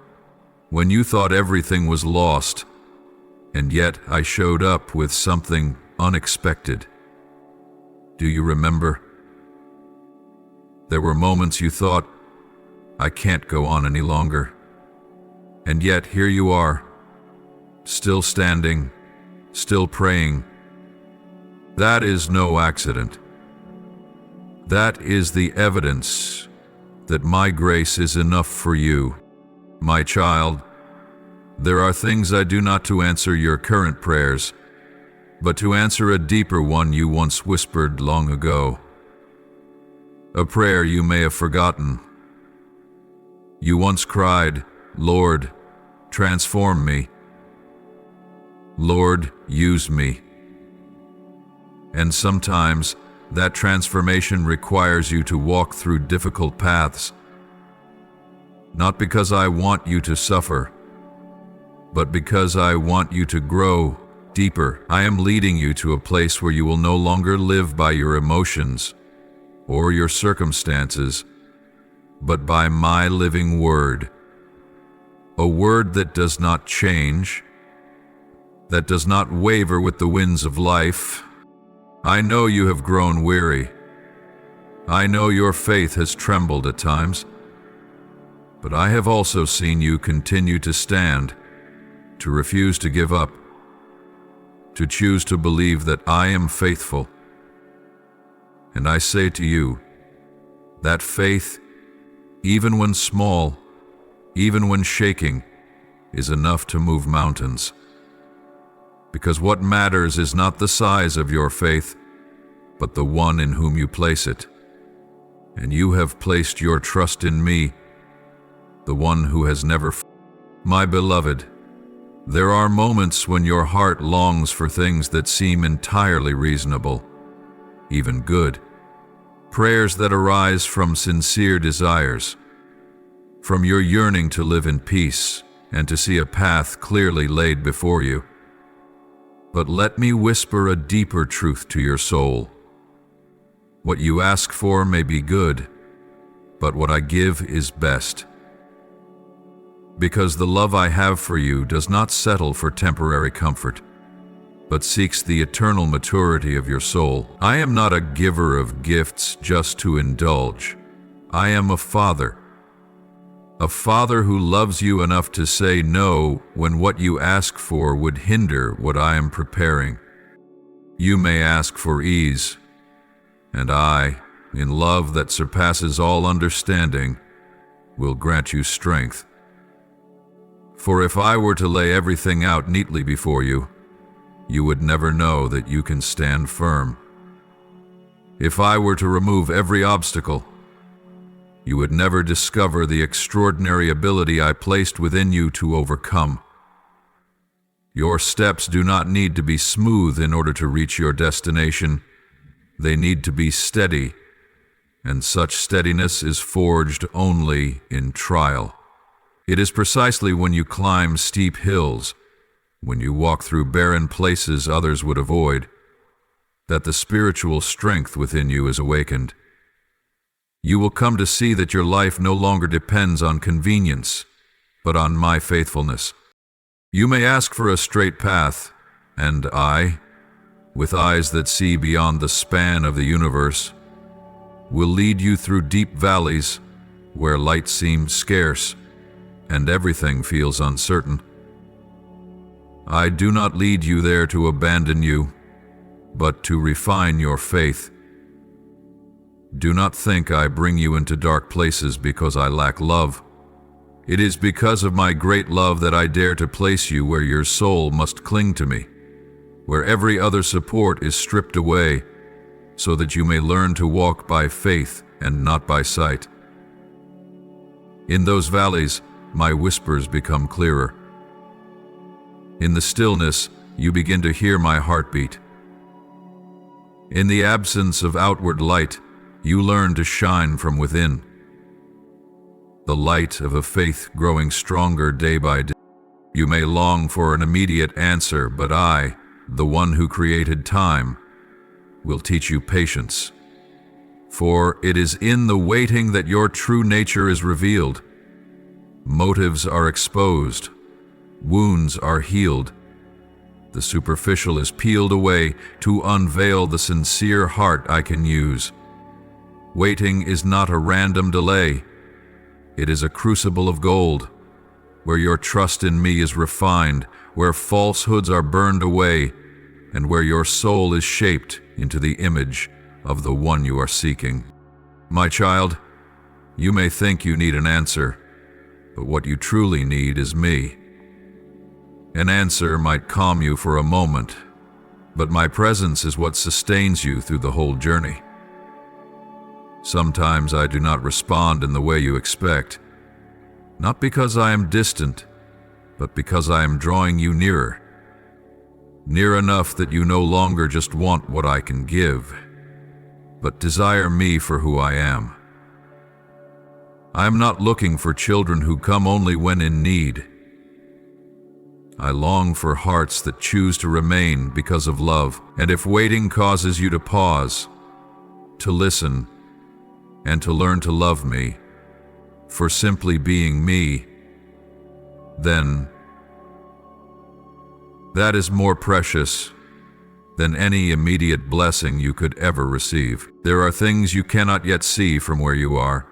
when you thought everything was lost, and yet I showed up with something unexpected. Do you remember? There were moments you thought, I can't go on any longer. And yet here you are, still standing, still praying. That is no accident. That is the evidence that my grace is enough for you. My child, there are things I do not to answer your current prayers, but to answer a deeper one you once whispered long ago. A prayer you may have forgotten. You once cried, Lord, transform me. Lord, use me. And sometimes that transformation requires you to walk through difficult paths. Not because I want you to suffer, but because I want you to grow deeper. I am leading you to a place where you will no longer live by your emotions or your circumstances, but by my living word. A word that does not change, that does not waver with the winds of life. I know you have grown weary. I know your faith has trembled at times. But I have also seen you continue to stand, to refuse to give up, to choose to believe that I am faithful. And I say to you, that faith, even when small, even when shaking, is enough to move mountains. Because what matters is not the size of your faith, but the one in whom you place it. And you have placed your trust in me, the one who has never. My beloved, there are moments when your heart longs for things that seem entirely reasonable, even good. Prayers that arise from sincere desires, from your yearning to live in peace and to see a path clearly laid before you. But let me whisper a deeper truth to your soul. What you ask for may be good, but what I give is best. Because the love I have for you does not settle for temporary comfort, but seeks the eternal maturity of your soul. I am not a giver of gifts just to indulge. I am a father who loves you enough to say no when what you ask for would hinder what I am preparing. You may ask for ease, and I, in love that surpasses all understanding, will grant you strength. For if I were to lay everything out neatly before you, you would never know that you can stand firm. If I were to remove every obstacle, you would never discover the extraordinary ability I placed within you to overcome. Your steps do not need to be smooth in order to reach your destination. They need to be steady, and such steadiness is forged only in trial. It is precisely when you climb steep hills, when you walk through barren places others would avoid, that the spiritual strength within you is awakened. You will come to see that your life no longer depends on convenience, but on my faithfulness. You may ask for a straight path, and I, with eyes that see beyond the span of the universe, will lead you through deep valleys where light seems scarce and everything feels uncertain. I do not lead you there to abandon you, but to refine your faith. Do not think I bring you into dark places because I lack love. It is because of my great love that I dare to place you where your soul must cling to me, where every other support is stripped away, so that you may learn to walk by faith and not by sight. In those valleys, my whispers become clearer. In the stillness, you begin to hear my heartbeat. In the absence of outward light, you learn to shine from within. The light of a faith growing stronger day by day. You may long for an immediate answer, but I, the one who created time, will teach you patience. For it is in the waiting that your true nature is revealed. Motives are exposed. Wounds are healed. The superficial is peeled away to unveil the sincere heart I can use. Waiting is not a random delay. It is a crucible of gold, where your trust in me is refined, where falsehoods are burned away, and where your soul is shaped into the image of the one you are seeking. My child, you may think you need an answer, but what you truly need is me. An answer might calm you for a moment, but my presence is what sustains you through the whole journey. Sometimes I do not respond in the way you expect, not because I am distant, but because I am drawing you nearer. Near enough that you no longer just want what I can give, but desire me for who I am. I am not looking for children who come only when in need. I long for hearts that choose to remain because of love, and if waiting causes you to pause, to listen, and to learn to love me, for simply being me, then that is more precious than any immediate blessing you could ever receive. There are things you cannot yet see from where you are.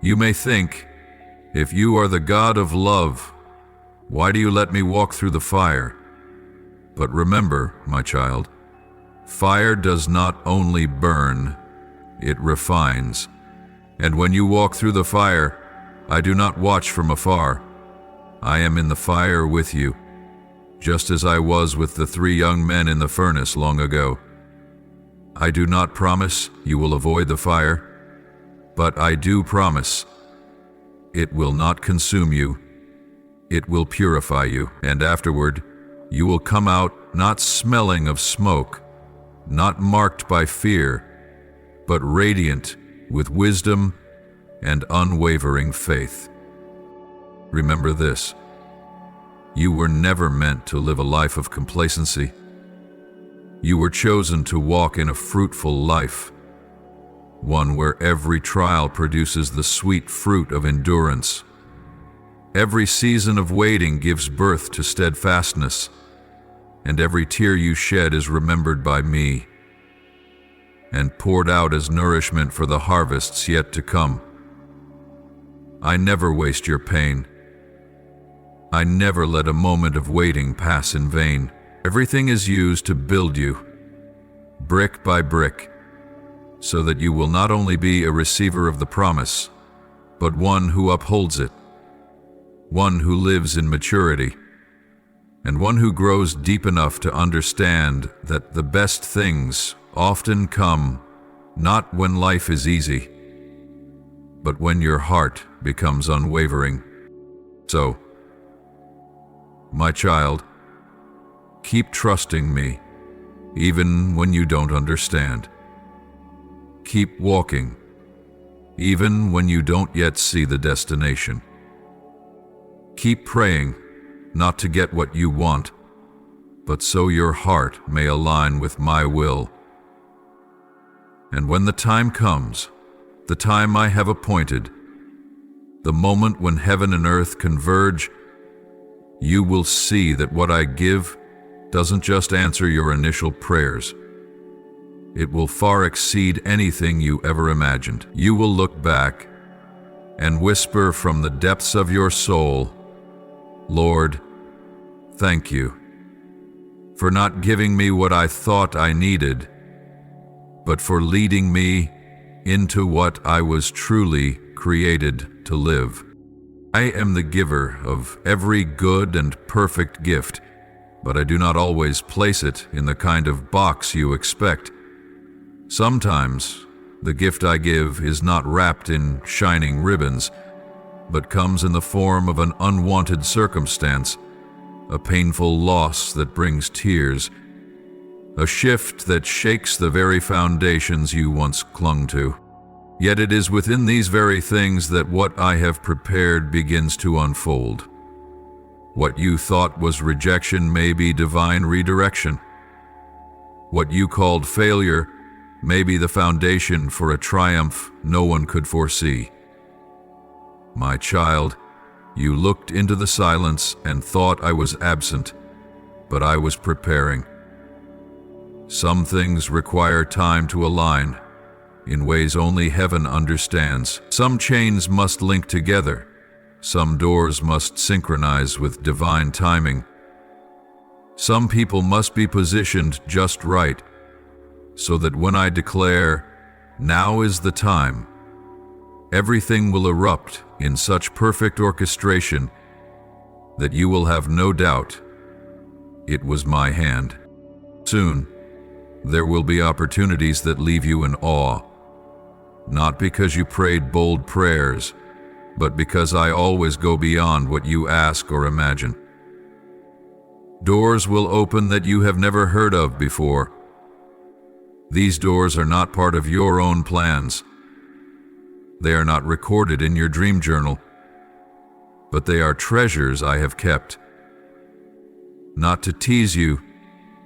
You may think, if you are the God of love, why do you let me walk through the fire? But remember, my child, fire does not only burn, it refines. And when you walk through the fire, I do not watch from afar. I am in the fire with you, just as I was with the 3 young men in the furnace long ago. I do not promise you will avoid the fire, but I do promise it will not consume you. It will purify you, and afterward you will come out not smelling of smoke, not marked by fear, but radiant with wisdom and unwavering faith. Remember this: you were never meant to live a life of complacency. You were chosen to walk in a fruitful life, one where every trial produces the sweet fruit of endurance. Every season of waiting gives birth to steadfastness, and every tear you shed is remembered by me and poured out as nourishment for the harvests yet to come. I never waste your pain. I never let a moment of waiting pass in vain. Everything is used to build you, brick by brick, so that you will not only be a receiver of the promise, but one who upholds it, one who lives in maturity, and one who grows deep enough to understand that the best things often come not when life is easy, but when your heart becomes unwavering. So, my child, keep trusting me, even when you don't understand. Keep walking, even when you don't yet see the destination. Keep praying, not to get what you want, but so your heart may align with my will. And when the time comes, the time I have appointed, the moment when heaven and earth converge, you will see that what I give doesn't just answer your initial prayers. It will far exceed anything you ever imagined. You will look back and whisper from the depths of your soul, Lord, thank you for not giving me what I thought I needed, but for leading me into what I was truly created to live. I am the giver of every good and perfect gift, but I do not always place it in the kind of box you expect. Sometimes the gift I give is not wrapped in shining ribbons, but comes in the form of an unwanted circumstance, a painful loss that brings tears, a shift that shakes the very foundations you once clung to. Yet it is within these very things that what I have prepared begins to unfold. What you thought was rejection may be divine redirection. What you called failure may be the foundation for a triumph no one could foresee. My child, you looked into the silence and thought I was absent, but I was preparing. Some things require time to align, in ways only heaven understands. Some chains must link together. Some doors must synchronize with divine timing. Some people must be positioned just right, so that when I declare, now is the time, everything will erupt in such perfect orchestration that you will have no doubt it was my hand. Soon, there will be opportunities that leave you in awe, not because you prayed bold prayers, but because I always go beyond what you ask or imagine. Doors will open that you have never heard of before. These doors are not part of your own plans. They are not recorded in your dream journal, but they are treasures I have kept, not to tease you,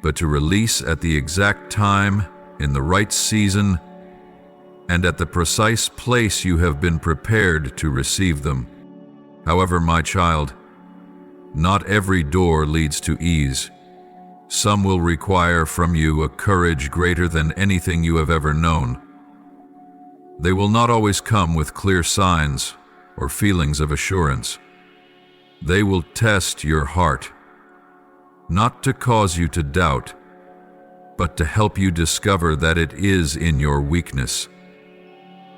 but to release at the exact time, in the right season, and at the precise place you have been prepared to receive them. However, my child, not every door leads to ease. Some will require from you a courage greater than anything you have ever known. They will not always come with clear signs or feelings of assurance. They will test your heart, not to cause you to doubt, but to help you discover that it is in your weakness.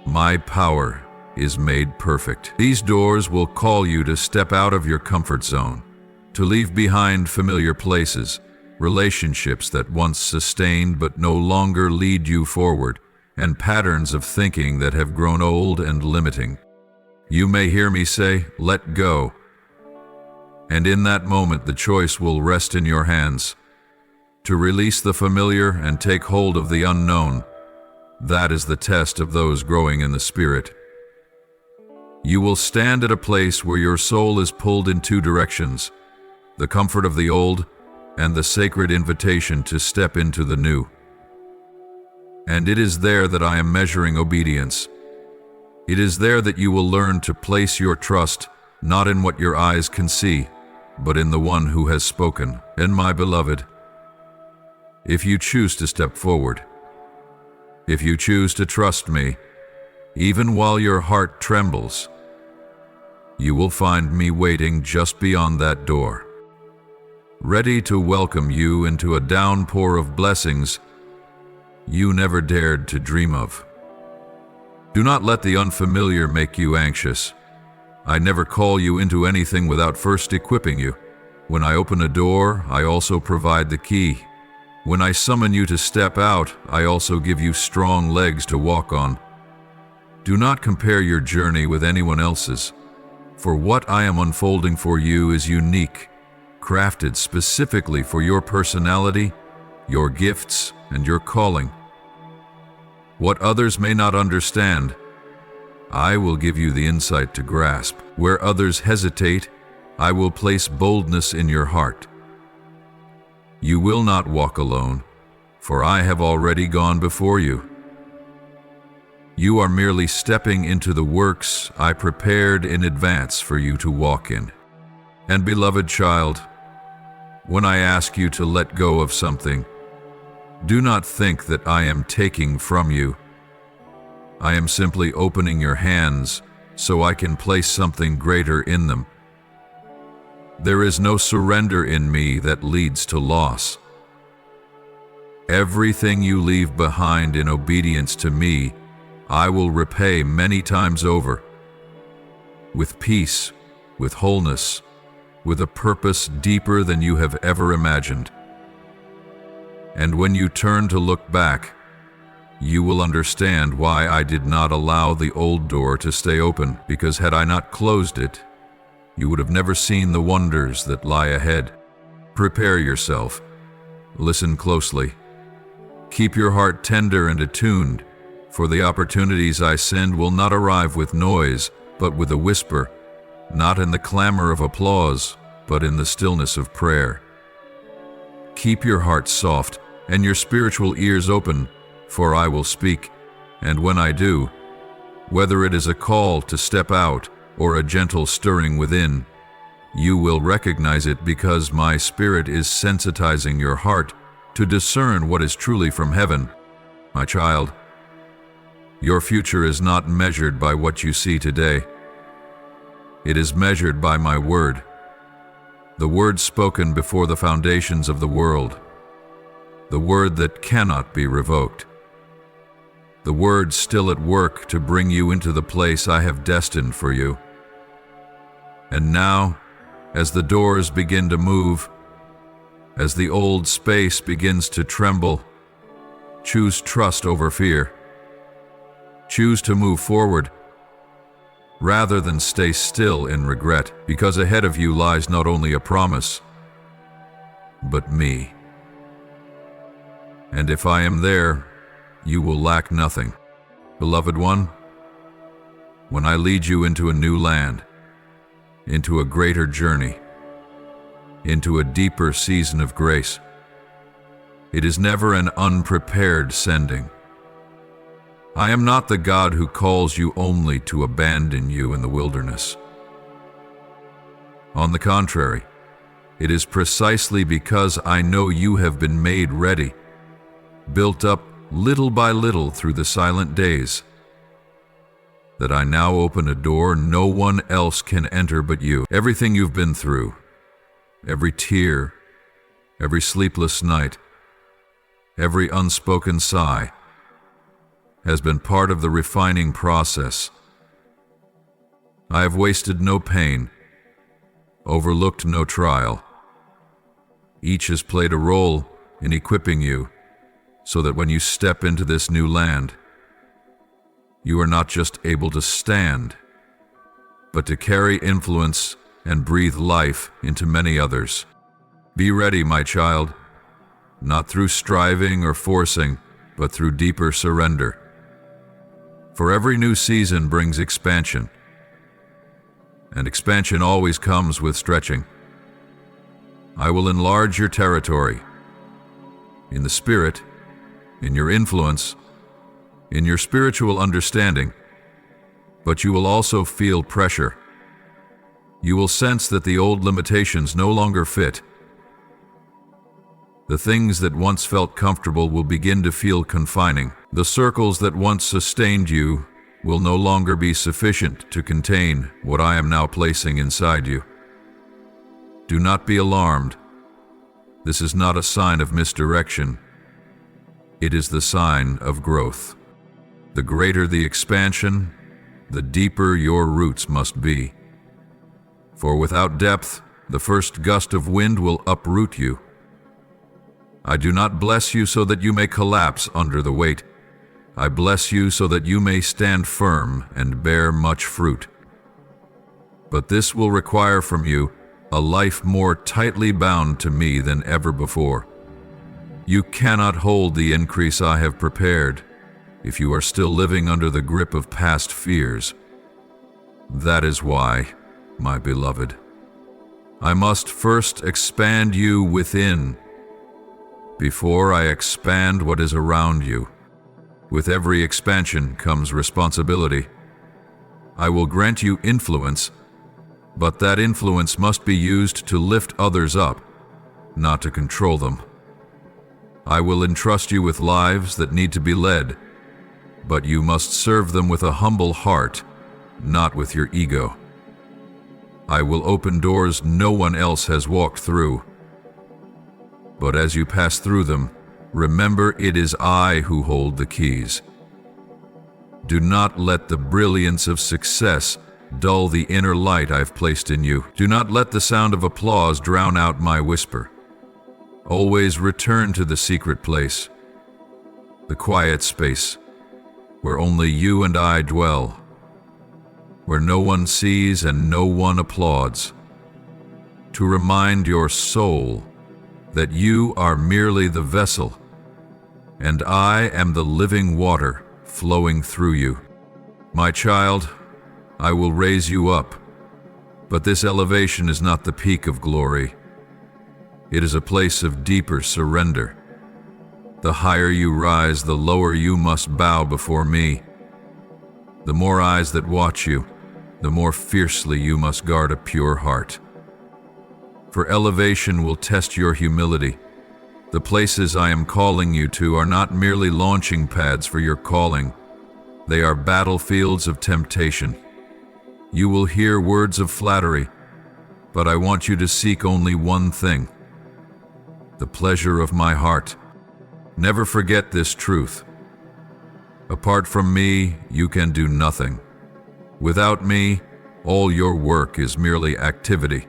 My power is made perfect. These doors will call you to step out of your comfort zone, to leave behind familiar places, relationships that once sustained but no longer lead you forward, and patterns of thinking that have grown old and limiting. You may hear me say, "Let go." And in that moment, the choice will rest in your hands. To release the familiar and take hold of the unknown, that is the test of those growing in the Spirit. You will stand at a place where your soul is pulled in two directions, the comfort of the old and the sacred invitation to step into the new. And it is there that I am measuring obedience. It is there that you will learn to place your trust not in what your eyes can see, but in the one who has spoken. And my beloved, if you choose to step forward, if you choose to trust me, even while your heart trembles, you will find me waiting just beyond that door, ready to welcome you into a downpour of blessings you never dared to dream of. Do not let the unfamiliar make you anxious. I never call you into anything without first equipping you. When I open a door, I also provide the key. When I summon you to step out, I also give you strong legs to walk on. Do not compare your journey with anyone else's, for what I am unfolding for you is unique, crafted specifically for your personality, your gifts, and your calling. What others may not understand, I will give you the insight to grasp. Where others hesitate, I will place boldness in your heart. You will not walk alone, for I have already gone before you. You are merely stepping into the works I prepared in advance for you to walk in. And beloved child, when I ask you to let go of something, do not think that I am taking from you. I am simply opening your hands so I can place something greater in them. There is no surrender in me that leads to loss. Everything you leave behind in obedience to me, I will repay many times over, with peace, with wholeness, with a purpose deeper than you have ever imagined. And when you turn to look back, you will understand why I did not allow the old door to stay open, because had I not closed it, you would have never seen the wonders that lie ahead. Prepare yourself. Listen closely. Keep your heart tender and attuned, for the opportunities I send will not arrive with noise, but with a whisper, not in the clamor of applause, but in the stillness of prayer. Keep your heart soft and your spiritual ears open, for I will speak, and when I do, whether it is a call to step out or a gentle stirring within, you will recognize it because my Spirit is sensitizing your heart to discern what is truly from heaven. My child, your future is not measured by what you see today. It is measured by my word, the word spoken before the foundations of the world, the word that cannot be revoked, the word still at work to bring you into the place I have destined for you. And now, as the doors begin to move, as the old space begins to tremble, choose trust over fear. Choose to move forward, rather than stay still in regret, because ahead of you lies not only a promise, but me. And if I am there, you will lack nothing. Beloved one, when I lead you into a new land, into a greater journey, into a deeper season of grace, it is never an unprepared sending. I am not the God who calls you only to abandon you in the wilderness. On the contrary, It is precisely because I know you have been made ready, built up little by little through the silent days, that I now open a door no one else can enter but you. Everything you've been through, every tear, every sleepless night, every unspoken sigh, has been part of the refining process. I have wasted no pain, overlooked no trial. Each has played a role in equipping you so that when you step into this new land, you are not just able to stand, but to carry influence and breathe life into many others. Be ready, my child, not through striving or forcing, but through deeper surrender. For every new season brings expansion, and expansion always comes with stretching. I will enlarge your territory, in the spirit, in your influence, in your spiritual understanding, but you will also feel pressure. You will sense that the old limitations no longer fit. The things that once felt comfortable will begin to feel confining. The circles that once sustained you will no longer be sufficient to contain what I am now placing inside you. Do not be alarmed. This is not a sign of misdirection. It is the sign of growth. The greater the expansion, the deeper your roots must be. For without depth, the first gust of wind will uproot you. I do not bless you so that you may collapse under the weight. I bless you so that you may stand firm and bear much fruit. But this will require from you a life more tightly bound to me than ever before. You cannot hold the increase I have prepared if you are still living under the grip of past fears. That is why, my beloved, I must first expand you within before I expand what is around you. With every expansion comes responsibility. I will grant you influence, but that influence must be used to lift others up, not to control them. I will entrust you with lives that need to be led, but you must serve them with a humble heart, not with your ego. I will open doors no one else has walked through, but as you pass through them, remember it is I who hold the keys. Do not let the brilliance of success dull the inner light I've placed in you. Do not let the sound of applause drown out my whisper. Always return to the secret place, the quiet space, where only you and I dwell, where no one sees and no one applauds, to remind your soul that you are merely the vessel, and I am the living water flowing through you. My child, I will raise you up, but this elevation is not the peak of glory. It is a place of deeper surrender. The higher you rise, the lower you must bow before me. The more eyes that watch you, the more fiercely you must guard a pure heart. For elevation will test your humility. The places I am calling you to are not merely launching pads for your calling. They are battlefields of temptation. You will hear words of flattery, but I want you to seek only one thing: the pleasure of my heart. Never forget this truth. Apart from me, you can do nothing. Without me, all your work is merely activity.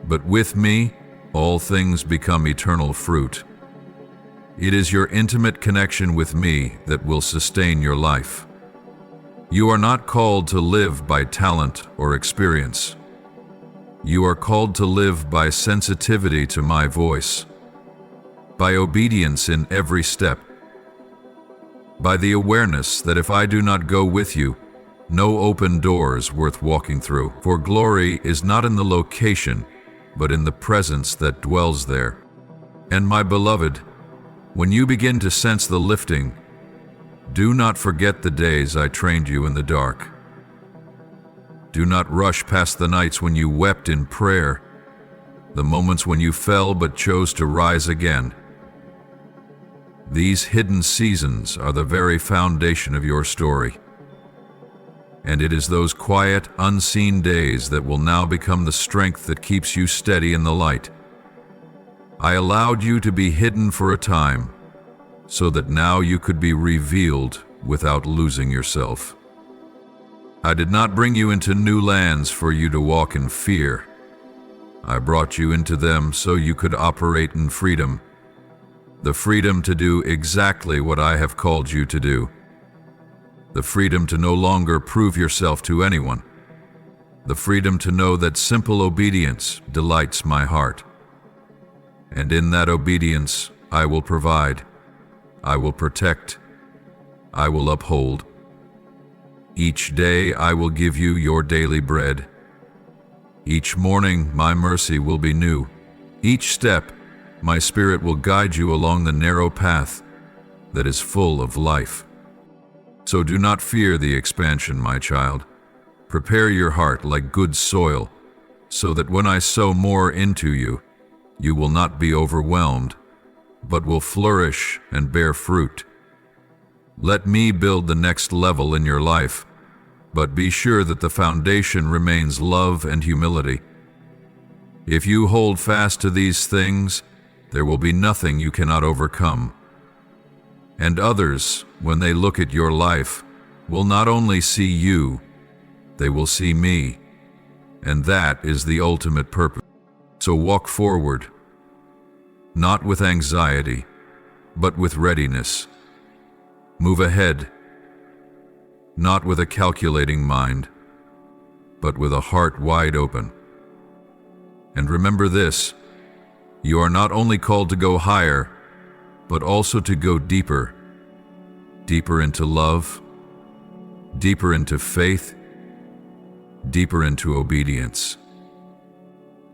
But with me, all things become eternal fruit. It is your intimate connection with me that will sustain your life. You are not called to live by talent or experience. You are called to live by sensitivity to my voice, by obedience in every step, by the awareness that if I do not go with you, no open doors worth walking through. For glory is not in the location, but in the presence that dwells there. And my beloved, when you begin to sense the lifting, do not forget the days I trained you in the dark. Do not rush past the nights when you wept in prayer, the moments when you fell but chose to rise again. These hidden seasons are the very foundation of your story. And it is those quiet, unseen days that will now become the strength that keeps you steady in the light. I allowed you to be hidden for a time, so that now you could be revealed without losing yourself. I did not bring you into new lands for you to walk in fear. I brought you into them so you could operate in freedom. The freedom to do exactly what I have called you to do. The freedom to no longer prove yourself to anyone. The freedom to know that simple obedience delights my heart. And in that obedience, I will provide, I will protect, I will uphold. Each day I will give you your daily bread. Each morning my mercy will be new. Each step, my Spirit will guide you along the narrow path that is full of life. So do not fear the expansion, my child. Prepare your heart like good soil, so that when I sow more into you, you will not be overwhelmed, but will flourish and bear fruit. Let me build the next level in your life, but be sure that the foundation remains love and humility. If you hold fast to these things, there will be nothing you cannot overcome. And others, when they look at your life, will not only see you, they will see me. And that is the ultimate purpose. So walk forward, not with anxiety, but with readiness. Move ahead, not with a calculating mind, but with a heart wide open. And remember this, you are not only called to go higher, but also to go deeper, deeper into love, deeper into faith, deeper into obedience.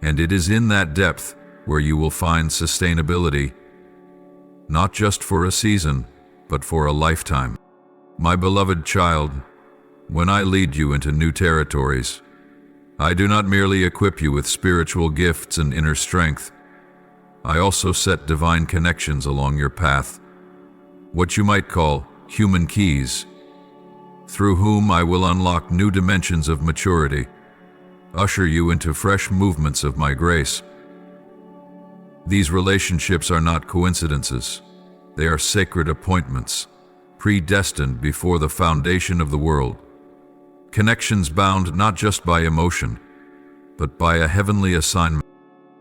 And it is in that depth where you will find sustainability, not just for a season, but for a lifetime. My beloved child, when I lead you into new territories, I do not merely equip you with spiritual gifts and inner strength. I also set divine connections along your path, what you might call human keys, through whom I will unlock new dimensions of maturity, usher you into fresh movements of my grace. These relationships are not coincidences. They are sacred appointments, predestined before the foundation of the world. Connections bound not just by emotion, but by a heavenly assignment.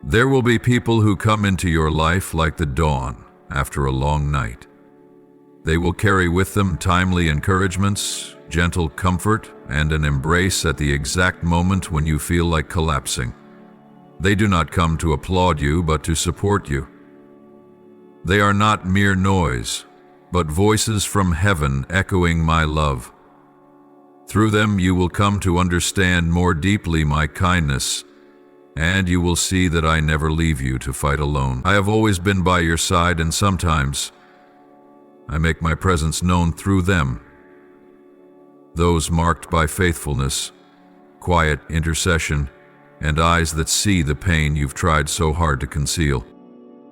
There will be people who come into your life like the dawn after a long night. They will carry with them timely encouragements, gentle comfort, and an embrace at the exact moment when you feel like collapsing. They do not come to applaud you, but to support you. They are not mere noise, but voices from heaven echoing my love. Through them you will come to understand more deeply my kindness, and you will see that I never leave you to fight alone. I have always been by your side, and sometimes I make my presence known through them. Those marked by faithfulness, quiet intercession, and eyes that see the pain you've tried so hard to conceal.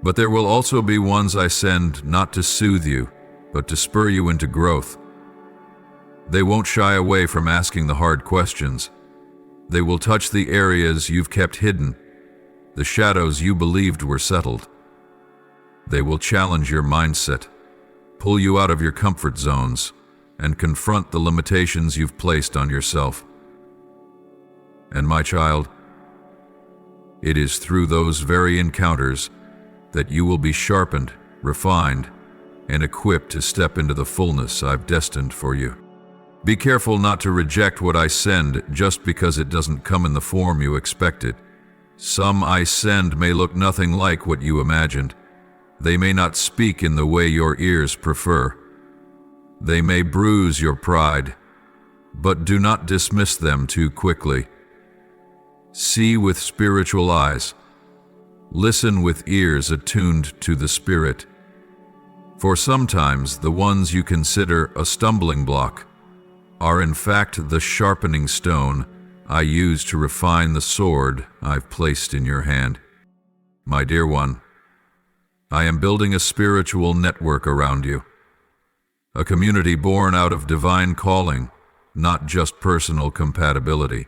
But there will also be ones I send not to soothe you, but to spur you into growth. They won't shy away from asking the hard questions. They will touch the areas you've kept hidden, the shadows you believed were settled. They will challenge your mindset, pull you out of your comfort zones, and confront the limitations you've placed on yourself. And my child, it is through those very encounters that you will be sharpened, refined, and equipped to step into the fullness I've destined for you. Be careful not to reject what I send just because it doesn't come in the form you expected. Some I send may look nothing like what you imagined. They may not speak in the way your ears prefer. They may bruise your pride, but do not dismiss them too quickly. See with spiritual eyes. Listen with ears attuned to the Spirit. For sometimes the ones you consider a stumbling block are in fact the sharpening stone I use to refine the sword I've placed in your hand. My dear one, I am building a spiritual network around you, a community born out of divine calling, not just personal compatibility.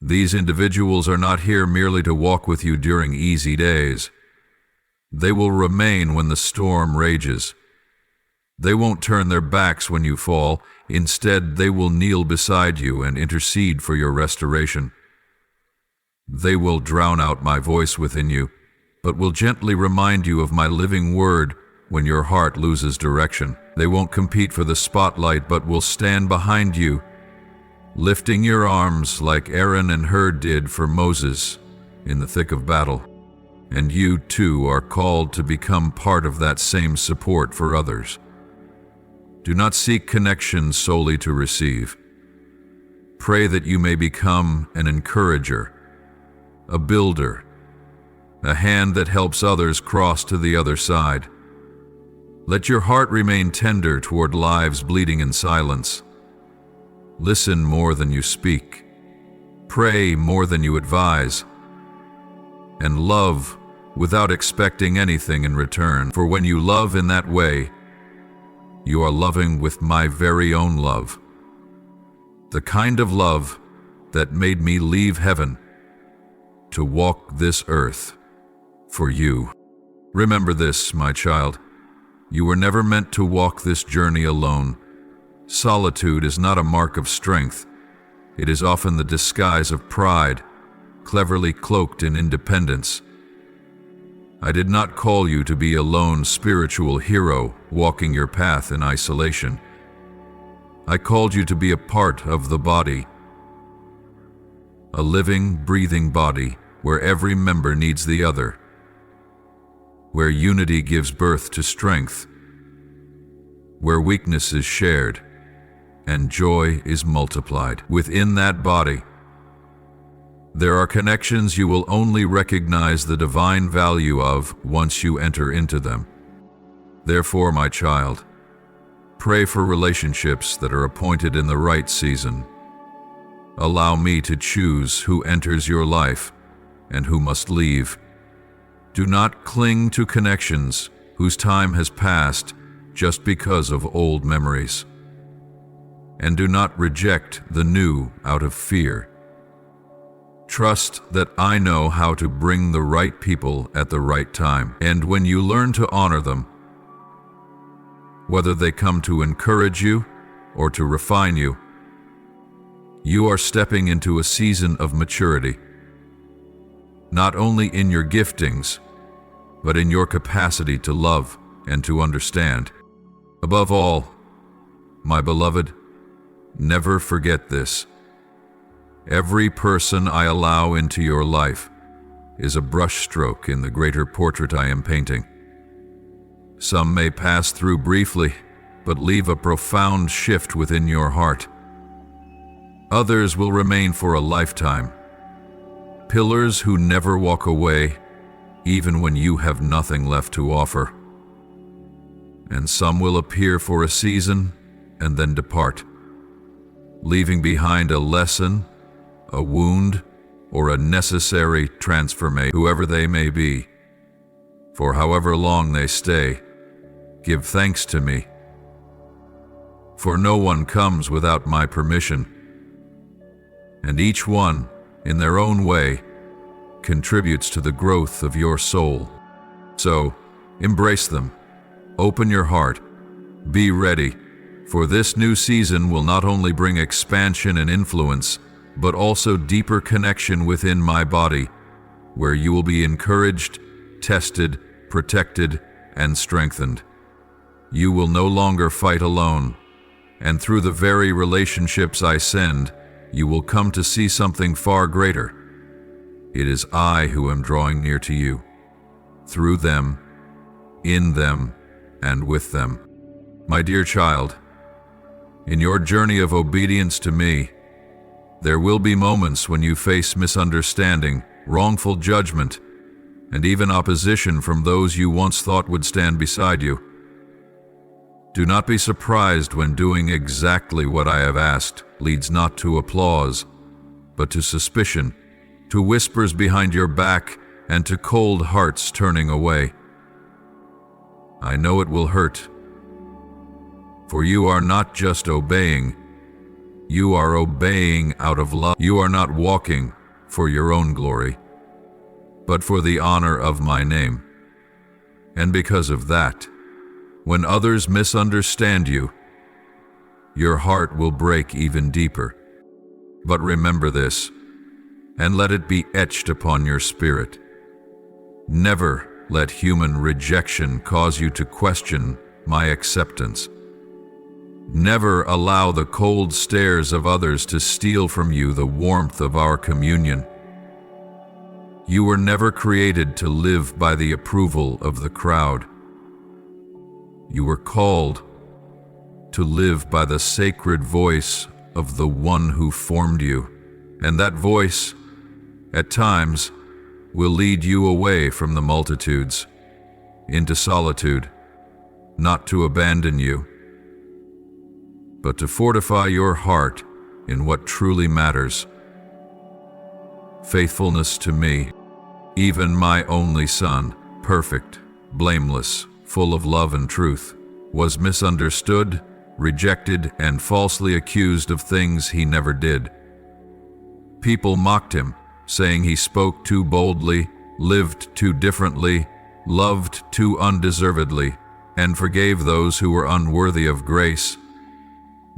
These individuals are not here merely to walk with you during easy days. They will remain when the storm rages. They won't turn their backs when you fall. Instead, they will kneel beside you and intercede for your restoration. They will drown out my voice within you, but will gently remind you of my living word when your heart loses direction. They won't compete for the spotlight, but will stand behind you, lifting your arms like Aaron and Hur did for Moses in the thick of battle. And you, too, are called to become part of that same support for others. Do not seek connection solely to receive. Pray that you may become an encourager, a builder, a hand that helps others cross to the other side. Let your heart remain tender toward lives bleeding in silence. Listen more than you speak. Pray more than you advise. And love without expecting anything in return. For when you love in that way, you are loving with my very own love. The kind of love that made me leave heaven to walk this earth for you. Remember this, my child. You were never meant to walk this journey alone. Solitude is not a mark of strength. It is often the disguise of pride, cleverly cloaked in independence. I did not call you to be a lone spiritual hero walking your path in isolation. I called you to be a part of the body, a living, breathing body where every member needs the other, where unity gives birth to strength, where weakness is shared and joy is multiplied. Within that body, there are connections you will only recognize the divine value of once you enter into them. Therefore, my child, pray for relationships that are appointed in the right season. Allow me to choose who enters your life and who must leave. Do not cling to connections whose time has passed just because of old memories. And do not reject the new out of fear. Trust that I know how to bring the right people at the right time. And when you learn to honor them, whether they come to encourage you or to refine you, you are stepping into a season of maturity, not only in your giftings, but in your capacity to love and to understand. Above all, my beloved, never forget this. Every person I allow into your life is a brushstroke in the greater portrait I am painting. Some may pass through briefly, but leave a profound shift within your heart. Others will remain for a lifetime. Pillars who never walk away, even when you have nothing left to offer. And some will appear for a season and then depart, leaving behind a lesson, a wound, or a necessary transformation, whoever they may be. For however long they stay, give thanks to me. For no one comes without my permission, and each one, in their own way, contributes to the growth of your soul. So, embrace them, open your heart, be ready, for this new season will not only bring expansion and influence, but also deeper connection within my body, where you will be encouraged, tested, protected, and strengthened. You will no longer fight alone, and through the very relationships I send, you will come to see something far greater. It is I who am drawing near to you, through them, in them, and with them. My dear child, in your journey of obedience to me, there will be moments when you face misunderstanding, wrongful judgment, and even opposition from those you once thought would stand beside you. Do not be surprised when doing exactly what I have asked leads not to applause, but to suspicion, to whispers behind your back, and to cold hearts turning away. I know it will hurt, for you are not just obeying, you are obeying out of love. You are not walking for your own glory, but for the honor of my name. And because of that, when others misunderstand you, your heart will break even deeper. But remember this, and let it be etched upon your spirit. Never let human rejection cause you to question my acceptance. Never allow the cold stares of others to steal from you the warmth of our communion. You were never created to live by the approval of the crowd. You were called to live by the sacred voice of the one who formed you. And that voice, at times, will lead you away from the multitudes, into solitude, not to abandon you, but to fortify your heart in what truly matters. Faithfulness to me, even my only son, perfect, blameless, full of love and truth, was misunderstood, rejected, and falsely accused of things he never did. People mocked him, saying he spoke too boldly, lived too differently, loved too undeservedly, and forgave those who were unworthy of grace.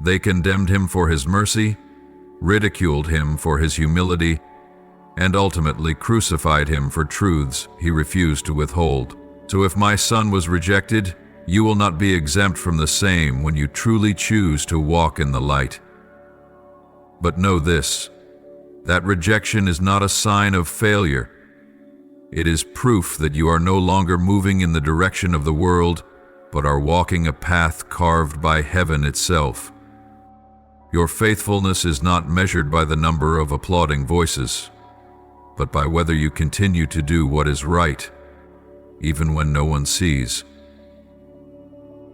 They condemned him for his mercy, ridiculed him for his humility, and ultimately crucified him for truths he refused to withhold. So if my son was rejected, you will not be exempt from the same when you truly choose to walk in the light. But know this, that rejection is not a sign of failure. It is proof that you are no longer moving in the direction of the world, but are walking a path carved by heaven itself. Your faithfulness is not measured by the number of applauding voices, but by whether you continue to do what is right, even when no one sees.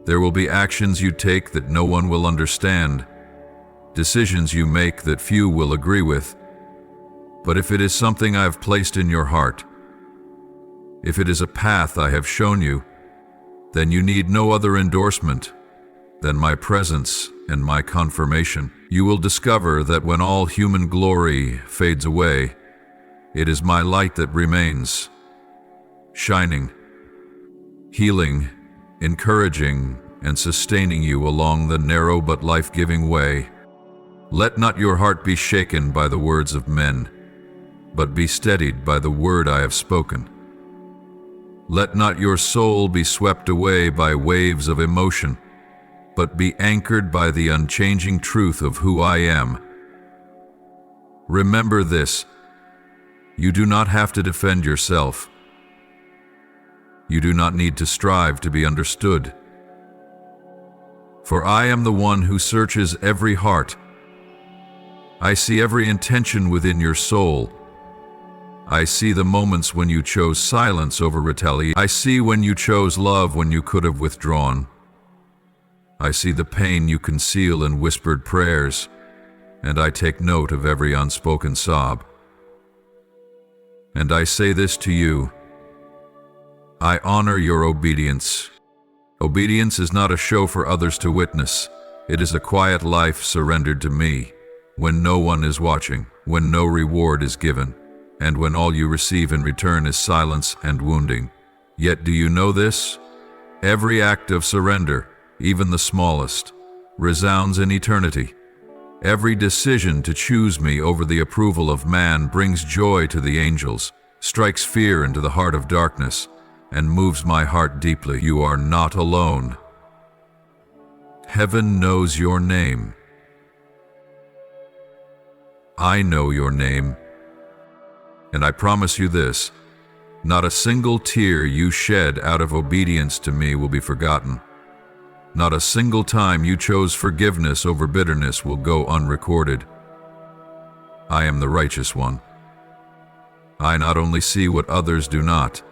There will be actions you take that no one will understand, decisions you make that few will agree with. But if it is something I have placed in your heart, if it is a path I have shown you, then you need no other endorsement than my presence and my confirmation. You will discover that when all human glory fades away, it is my light that remains, shining, healing, encouraging, and sustaining you along the narrow but life-giving way. Let not your heart be shaken by the words of men, but be steadied by the word I have spoken. Let not your soul be swept away by waves of emotion, but be anchored by the unchanging truth of who I am. Remember this, you do not have to defend yourself. You do not need to strive to be understood. For I am the one who searches every heart. I see every intention within your soul. I see the moments when you chose silence over retaliation. I see when you chose love when you could have withdrawn. I see the pain you conceal in whispered prayers, and I take note of every unspoken sob. And I say this to you, I honor your obedience. Obedience is not a show for others to witness. It is a quiet life surrendered to me, when no one is watching, when no reward is given, and when all you receive in return is silence and wounding. Yet do you know this? Every act of surrender, even the smallest, resounds in eternity. Every decision to choose me over the approval of man brings joy to the angels, strikes fear into the heart of darkness, and moves my heart deeply. You are not alone. Heaven knows your name. I know your name. And I promise you this, not a single tear you shed out of obedience to me will be forgotten. Not a single time you chose forgiveness over bitterness will go unrecorded. I am the righteous one. I not only see what others do not,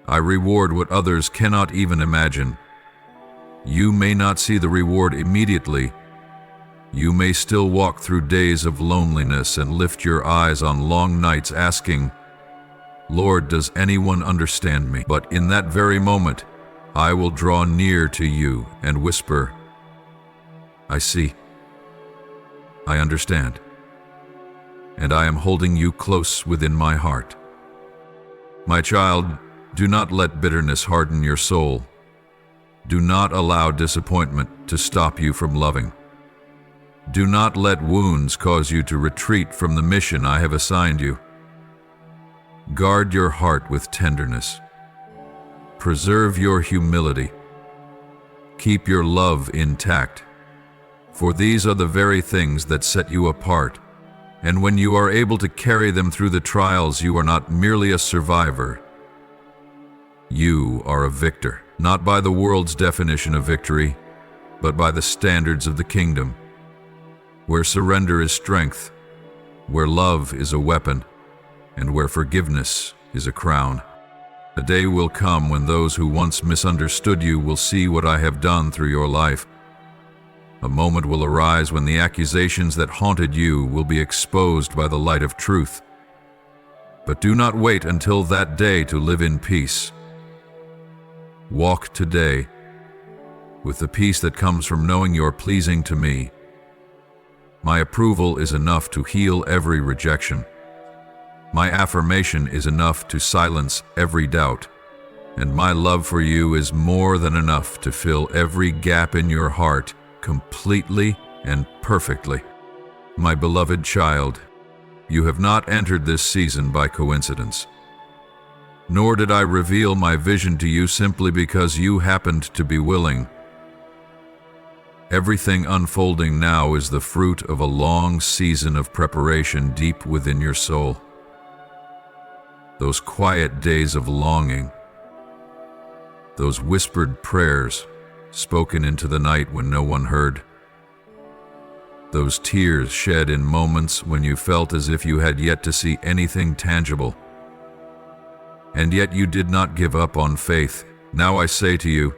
I reward what others cannot even imagine. You may not see the reward immediately. You may still walk through days of loneliness and lift your eyes on long nights asking, Lord, does anyone understand me? But in that very moment, I will draw near to you and whisper, I see, I understand, and I am holding you close within my heart. My child, do not let bitterness harden your soul. Do not allow disappointment to stop you from loving. Do not let wounds cause you to retreat from the mission I have assigned you. Guard your heart with tenderness. Preserve your humility. Keep your love intact, for these are the very things that set you apart. And when you are able to carry them through the trials, you are not merely a survivor. You are a victor, not by the world's definition of victory, but by the standards of the kingdom, where surrender is strength, where love is a weapon, and where forgiveness is a crown. A day will come when those who once misunderstood you will see what I have done through your life. A moment will arise when the accusations that haunted you will be exposed by the light of truth. But do not wait until that day to live in peace. Walk today with the peace that comes from knowing you're pleasing to me. My approval is enough to heal every rejection. My affirmation is enough to silence every doubt, and my love for you is more than enough to fill every gap in your heart completely and perfectly. My beloved child, you have not entered this season by coincidence. Nor did I reveal my vision to you simply because you happened to be willing. Everything unfolding now is the fruit of a long season of preparation deep within your soul. Those quiet days of longing, those whispered prayers spoken into the night when no one heard, those tears shed in moments when you felt as if you had yet to see anything tangible. And yet you did not give up on faith. Now I say to you,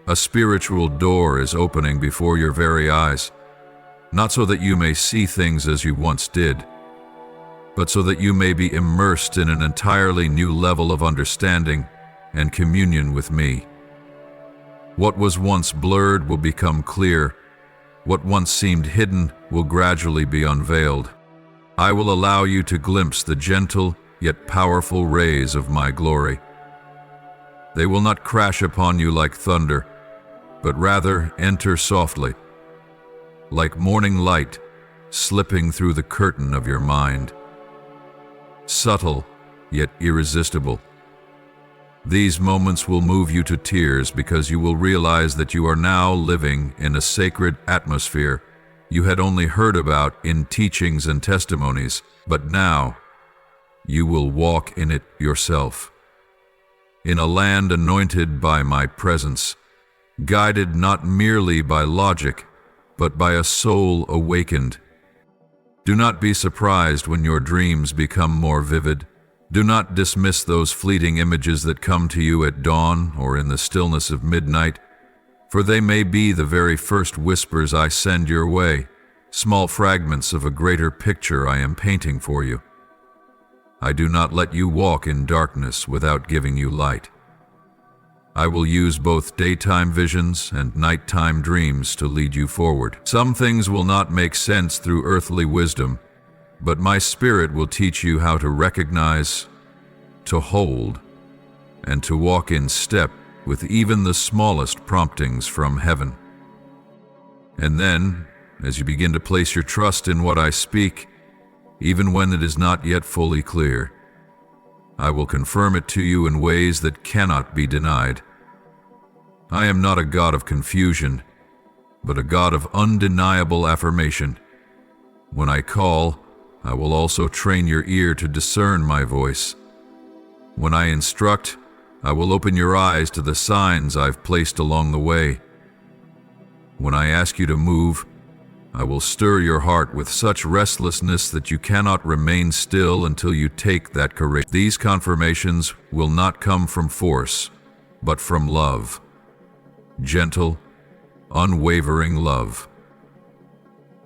a spiritual door is opening before your very eyes, not so that you may see things as you once did, but so that you may be immersed in an entirely new level of understanding and communion with me. What was once blurred will become clear. What once seemed hidden will gradually be unveiled. I will allow you to glimpse the gentle yet powerful rays of my glory. They will not crash upon you like thunder, but rather enter softly, like morning light slipping through the curtain of your mind. Subtle, yet irresistible. These moments will move you to tears because you will realize that you are now living in a sacred atmosphere you had only heard about in teachings and testimonies, but now you will walk in it yourself. In a land anointed by my presence, guided not merely by logic, but by a soul awakened. Do not be surprised when your dreams become more vivid. Do not dismiss those fleeting images that come to you at dawn or in the stillness of midnight, for they may be the very first whispers I send your way, small fragments of a greater picture I am painting for you. I do not let you walk in darkness without giving you light. I will use both daytime visions and nighttime dreams to lead you forward. Some things will not make sense through earthly wisdom, but my spirit will teach you how to recognize, to hold, and to walk in step with even the smallest promptings from heaven. And then, as you begin to place your trust in what I speak, even when it is not yet fully clear, I will confirm it to you in ways that cannot be denied. I am not a God of confusion, but a God of undeniable affirmation. When I call, I will also train your ear to discern my voice. When I instruct, I will open your eyes to the signs I've placed along the way. When I ask you to move, I will stir your heart with such restlessness that you cannot remain still until you take that courage. These confirmations will not come from force, but from love. Gentle, unwavering love.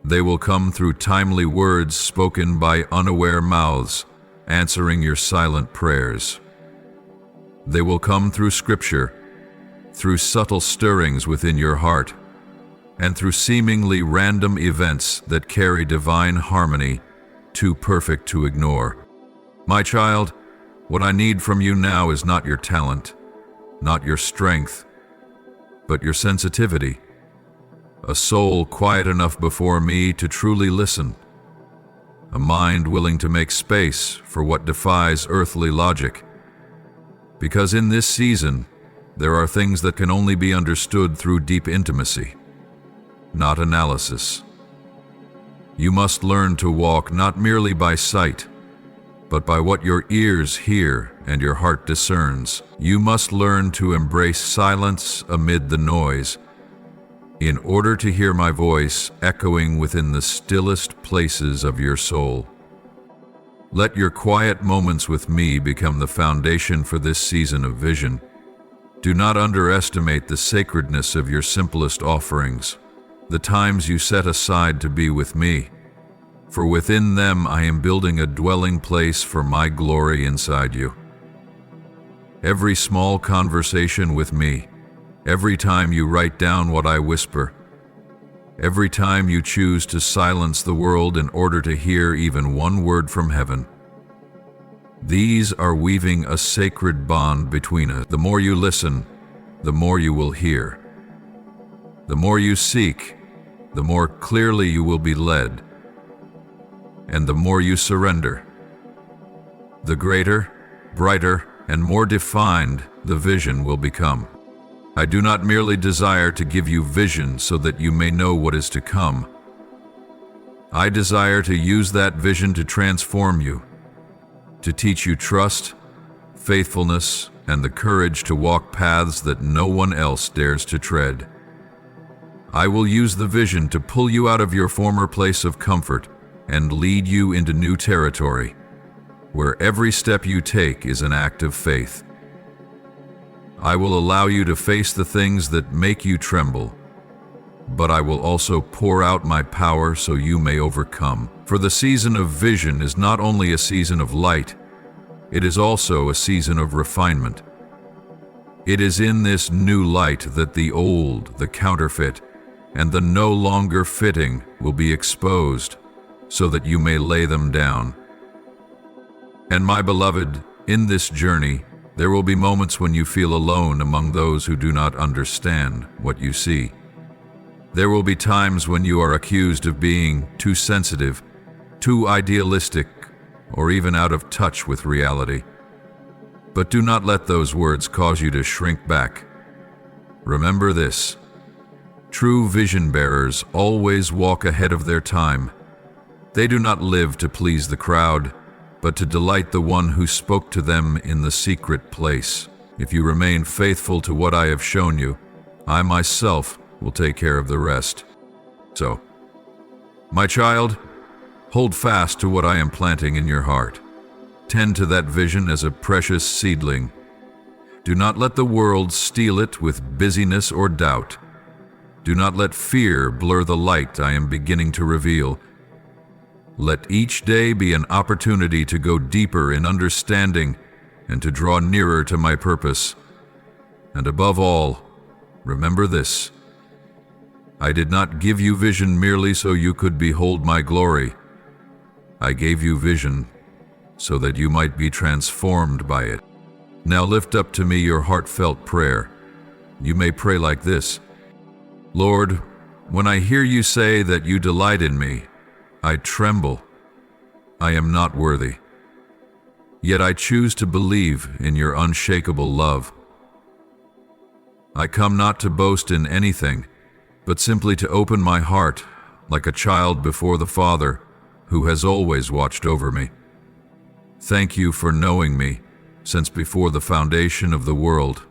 They will come through timely words spoken by unaware mouths answering your silent prayers. They will come through Scripture, through subtle stirrings within your heart, and through seemingly random events that carry divine harmony, too perfect to ignore. My child, what I need from you now is not your talent, not your strength, but your sensitivity. A soul quiet enough before me to truly listen. A mind willing to make space for what defies earthly logic. Because in this season, there are things that can only be understood through deep intimacy, not analysis. You must learn to walk not merely by sight, but by what your ears hear and your heart discerns. You must learn to embrace silence amid the noise, in order to hear my voice echoing within the stillest places of your soul. Let your quiet moments with me become the foundation for this season of vision. Do not underestimate the sacredness of your simplest offerings, the times you set aside to be with me, for within them I am building a dwelling place for my glory inside you. Every small conversation with me, every time you write down what I whisper, every time you choose to silence the world in order to hear even one word from heaven, these are weaving a sacred bond between us. The more you listen, the more you will hear. The more you seek, the more clearly you will be led. And the more you surrender, the greater, brighter, and more defined the vision will become. I do not merely desire to give you vision so that you may know what is to come. I desire to use that vision to transform you, to teach you trust, faithfulness, and the courage to walk paths that no one else dares to tread. I will use the vision to pull you out of your former place of comfort and lead you into new territory, where every step you take is an act of faith. I will allow you to face the things that make you tremble, but I will also pour out my power so you may overcome. For the season of vision is not only a season of light, it is also a season of refinement. It is in this new light that the old, the counterfeit, and the no longer fitting will be exposed, so that you may lay them down. And my beloved, in this journey, there will be moments when you feel alone among those who do not understand what you see. There will be times when you are accused of being too sensitive, too idealistic, or even out of touch with reality. But do not let those words cause you to shrink back. Remember this: true vision bearers always walk ahead of their time. They do not live to please the crowd, but to delight the one who spoke to them in the secret place. If you remain faithful to what I have shown you, I myself will take care of the rest. So, my child, hold fast to what I am planting in your heart. Tend to that vision as a precious seedling. Do not let the world steal it with busyness or doubt. Do not let fear blur the light I am beginning to reveal. Let each day be an opportunity to go deeper in understanding and to draw nearer to my purpose. And above all, remember this: I did not give you vision merely so you could behold my glory. I gave you vision so that you might be transformed by it. Now lift up to me your heartfelt prayer. You may pray like this: Lord, when I hear you say that you delight in me, I tremble. I am not worthy. Yet I choose to believe in your unshakable love. I come not to boast in anything, but simply to open my heart like a child before the Father who has always watched over me. Thank you for knowing me since before the foundation of the world.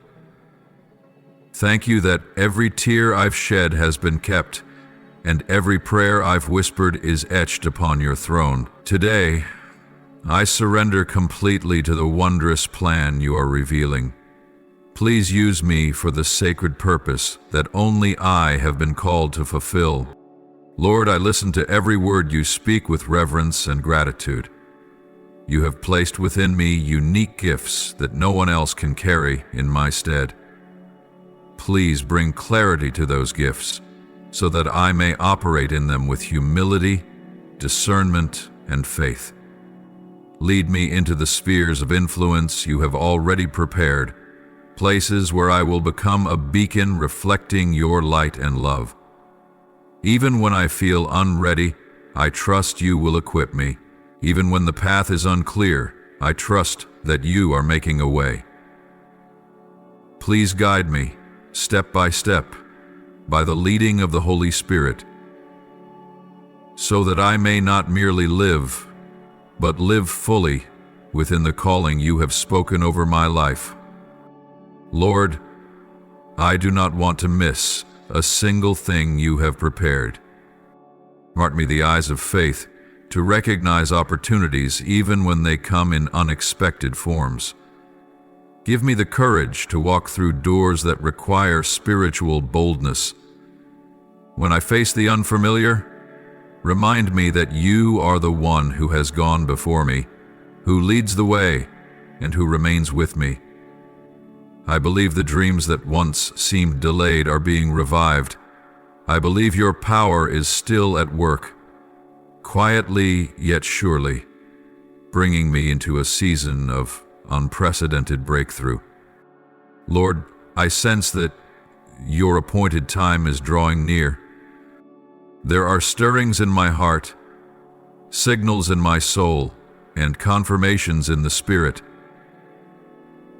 Thank you that every tear I've shed has been kept, and every prayer I've whispered is etched upon your throne. Today, I surrender completely to the wondrous plan you are revealing. Please use me for the sacred purpose that only I have been called to fulfill. Lord, I listen to every word you speak with reverence and gratitude. You have placed within me unique gifts that no one else can carry in my stead. Please bring clarity to those gifts so that I may operate in them with humility, discernment, and faith. Lead me into the spheres of influence you have already prepared, places where I will become a beacon reflecting your light and love. Even when I feel unready, I trust you will equip me. Even when the path is unclear, I trust that you are making a way. Please guide me, step by step, by the leading of the Holy Spirit, so that I may not merely live, but live fully within the calling you have spoken over my life. Lord, I do not want to miss a single thing you have prepared. Grant me the eyes of faith to recognize opportunities even when they come in unexpected forms. Give me the courage to walk through doors that require spiritual boldness. When I face the unfamiliar, remind me that you are the one who has gone before me, who leads the way, and who remains with me. I believe the dreams that once seemed delayed are being revived. I believe your power is still at work, quietly yet surely, bringing me into a season of unprecedented breakthrough. Lord, I sense that your appointed time is drawing near. There are stirrings in my heart, signals in my soul, and confirmations in the Spirit,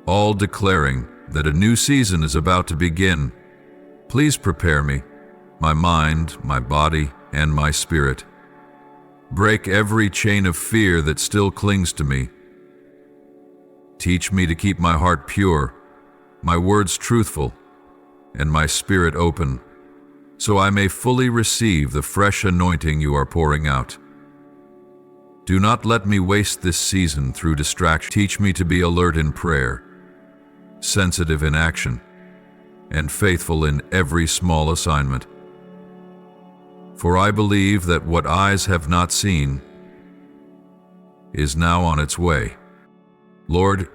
all declaring that a new season is about to begin. Please prepare me, my mind, my body, and my spirit. Break every chain of fear that still clings to me. Teach me to keep my heart pure, my words truthful, and my spirit open, so I may fully receive the fresh anointing you are pouring out. Do not let me waste this season through distraction. Teach me to be alert in prayer, sensitive in action, and faithful in every small assignment. For I believe that what eyes have not seen is now on its way. Lord,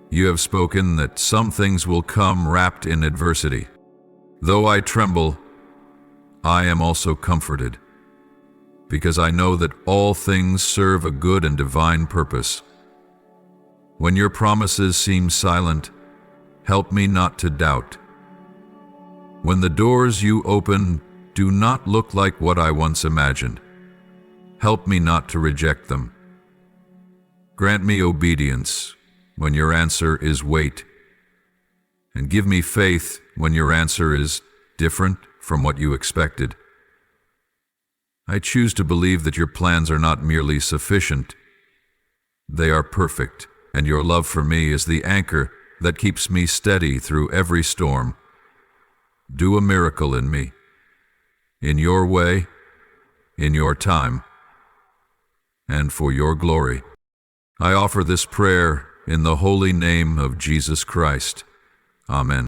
you have spoken that some things will come wrapped in adversity. Though I tremble, I am also comforted, because I know that all things serve a good and divine purpose. When your promises seem silent, help me not to doubt. When the doors you open do not look like what I once imagined, help me not to reject them. Grant me obedience when your answer is wait, and give me faith when your answer is different from what you expected. I choose to believe that your plans are not merely sufficient, they are perfect, and your love for me is the anchor that keeps me steady through every storm. Do a miracle in me, in your way, in your time, and for your glory. I offer this prayer in the holy name of Jesus Christ. Amen.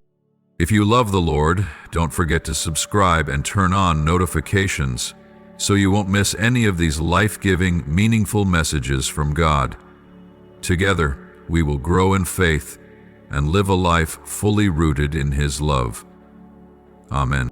If you love the Lord, don't forget to subscribe and turn on notifications so you won't miss any of these life-giving, meaningful messages from God. Together, we will grow in faith and live a life fully rooted in His love. Amen.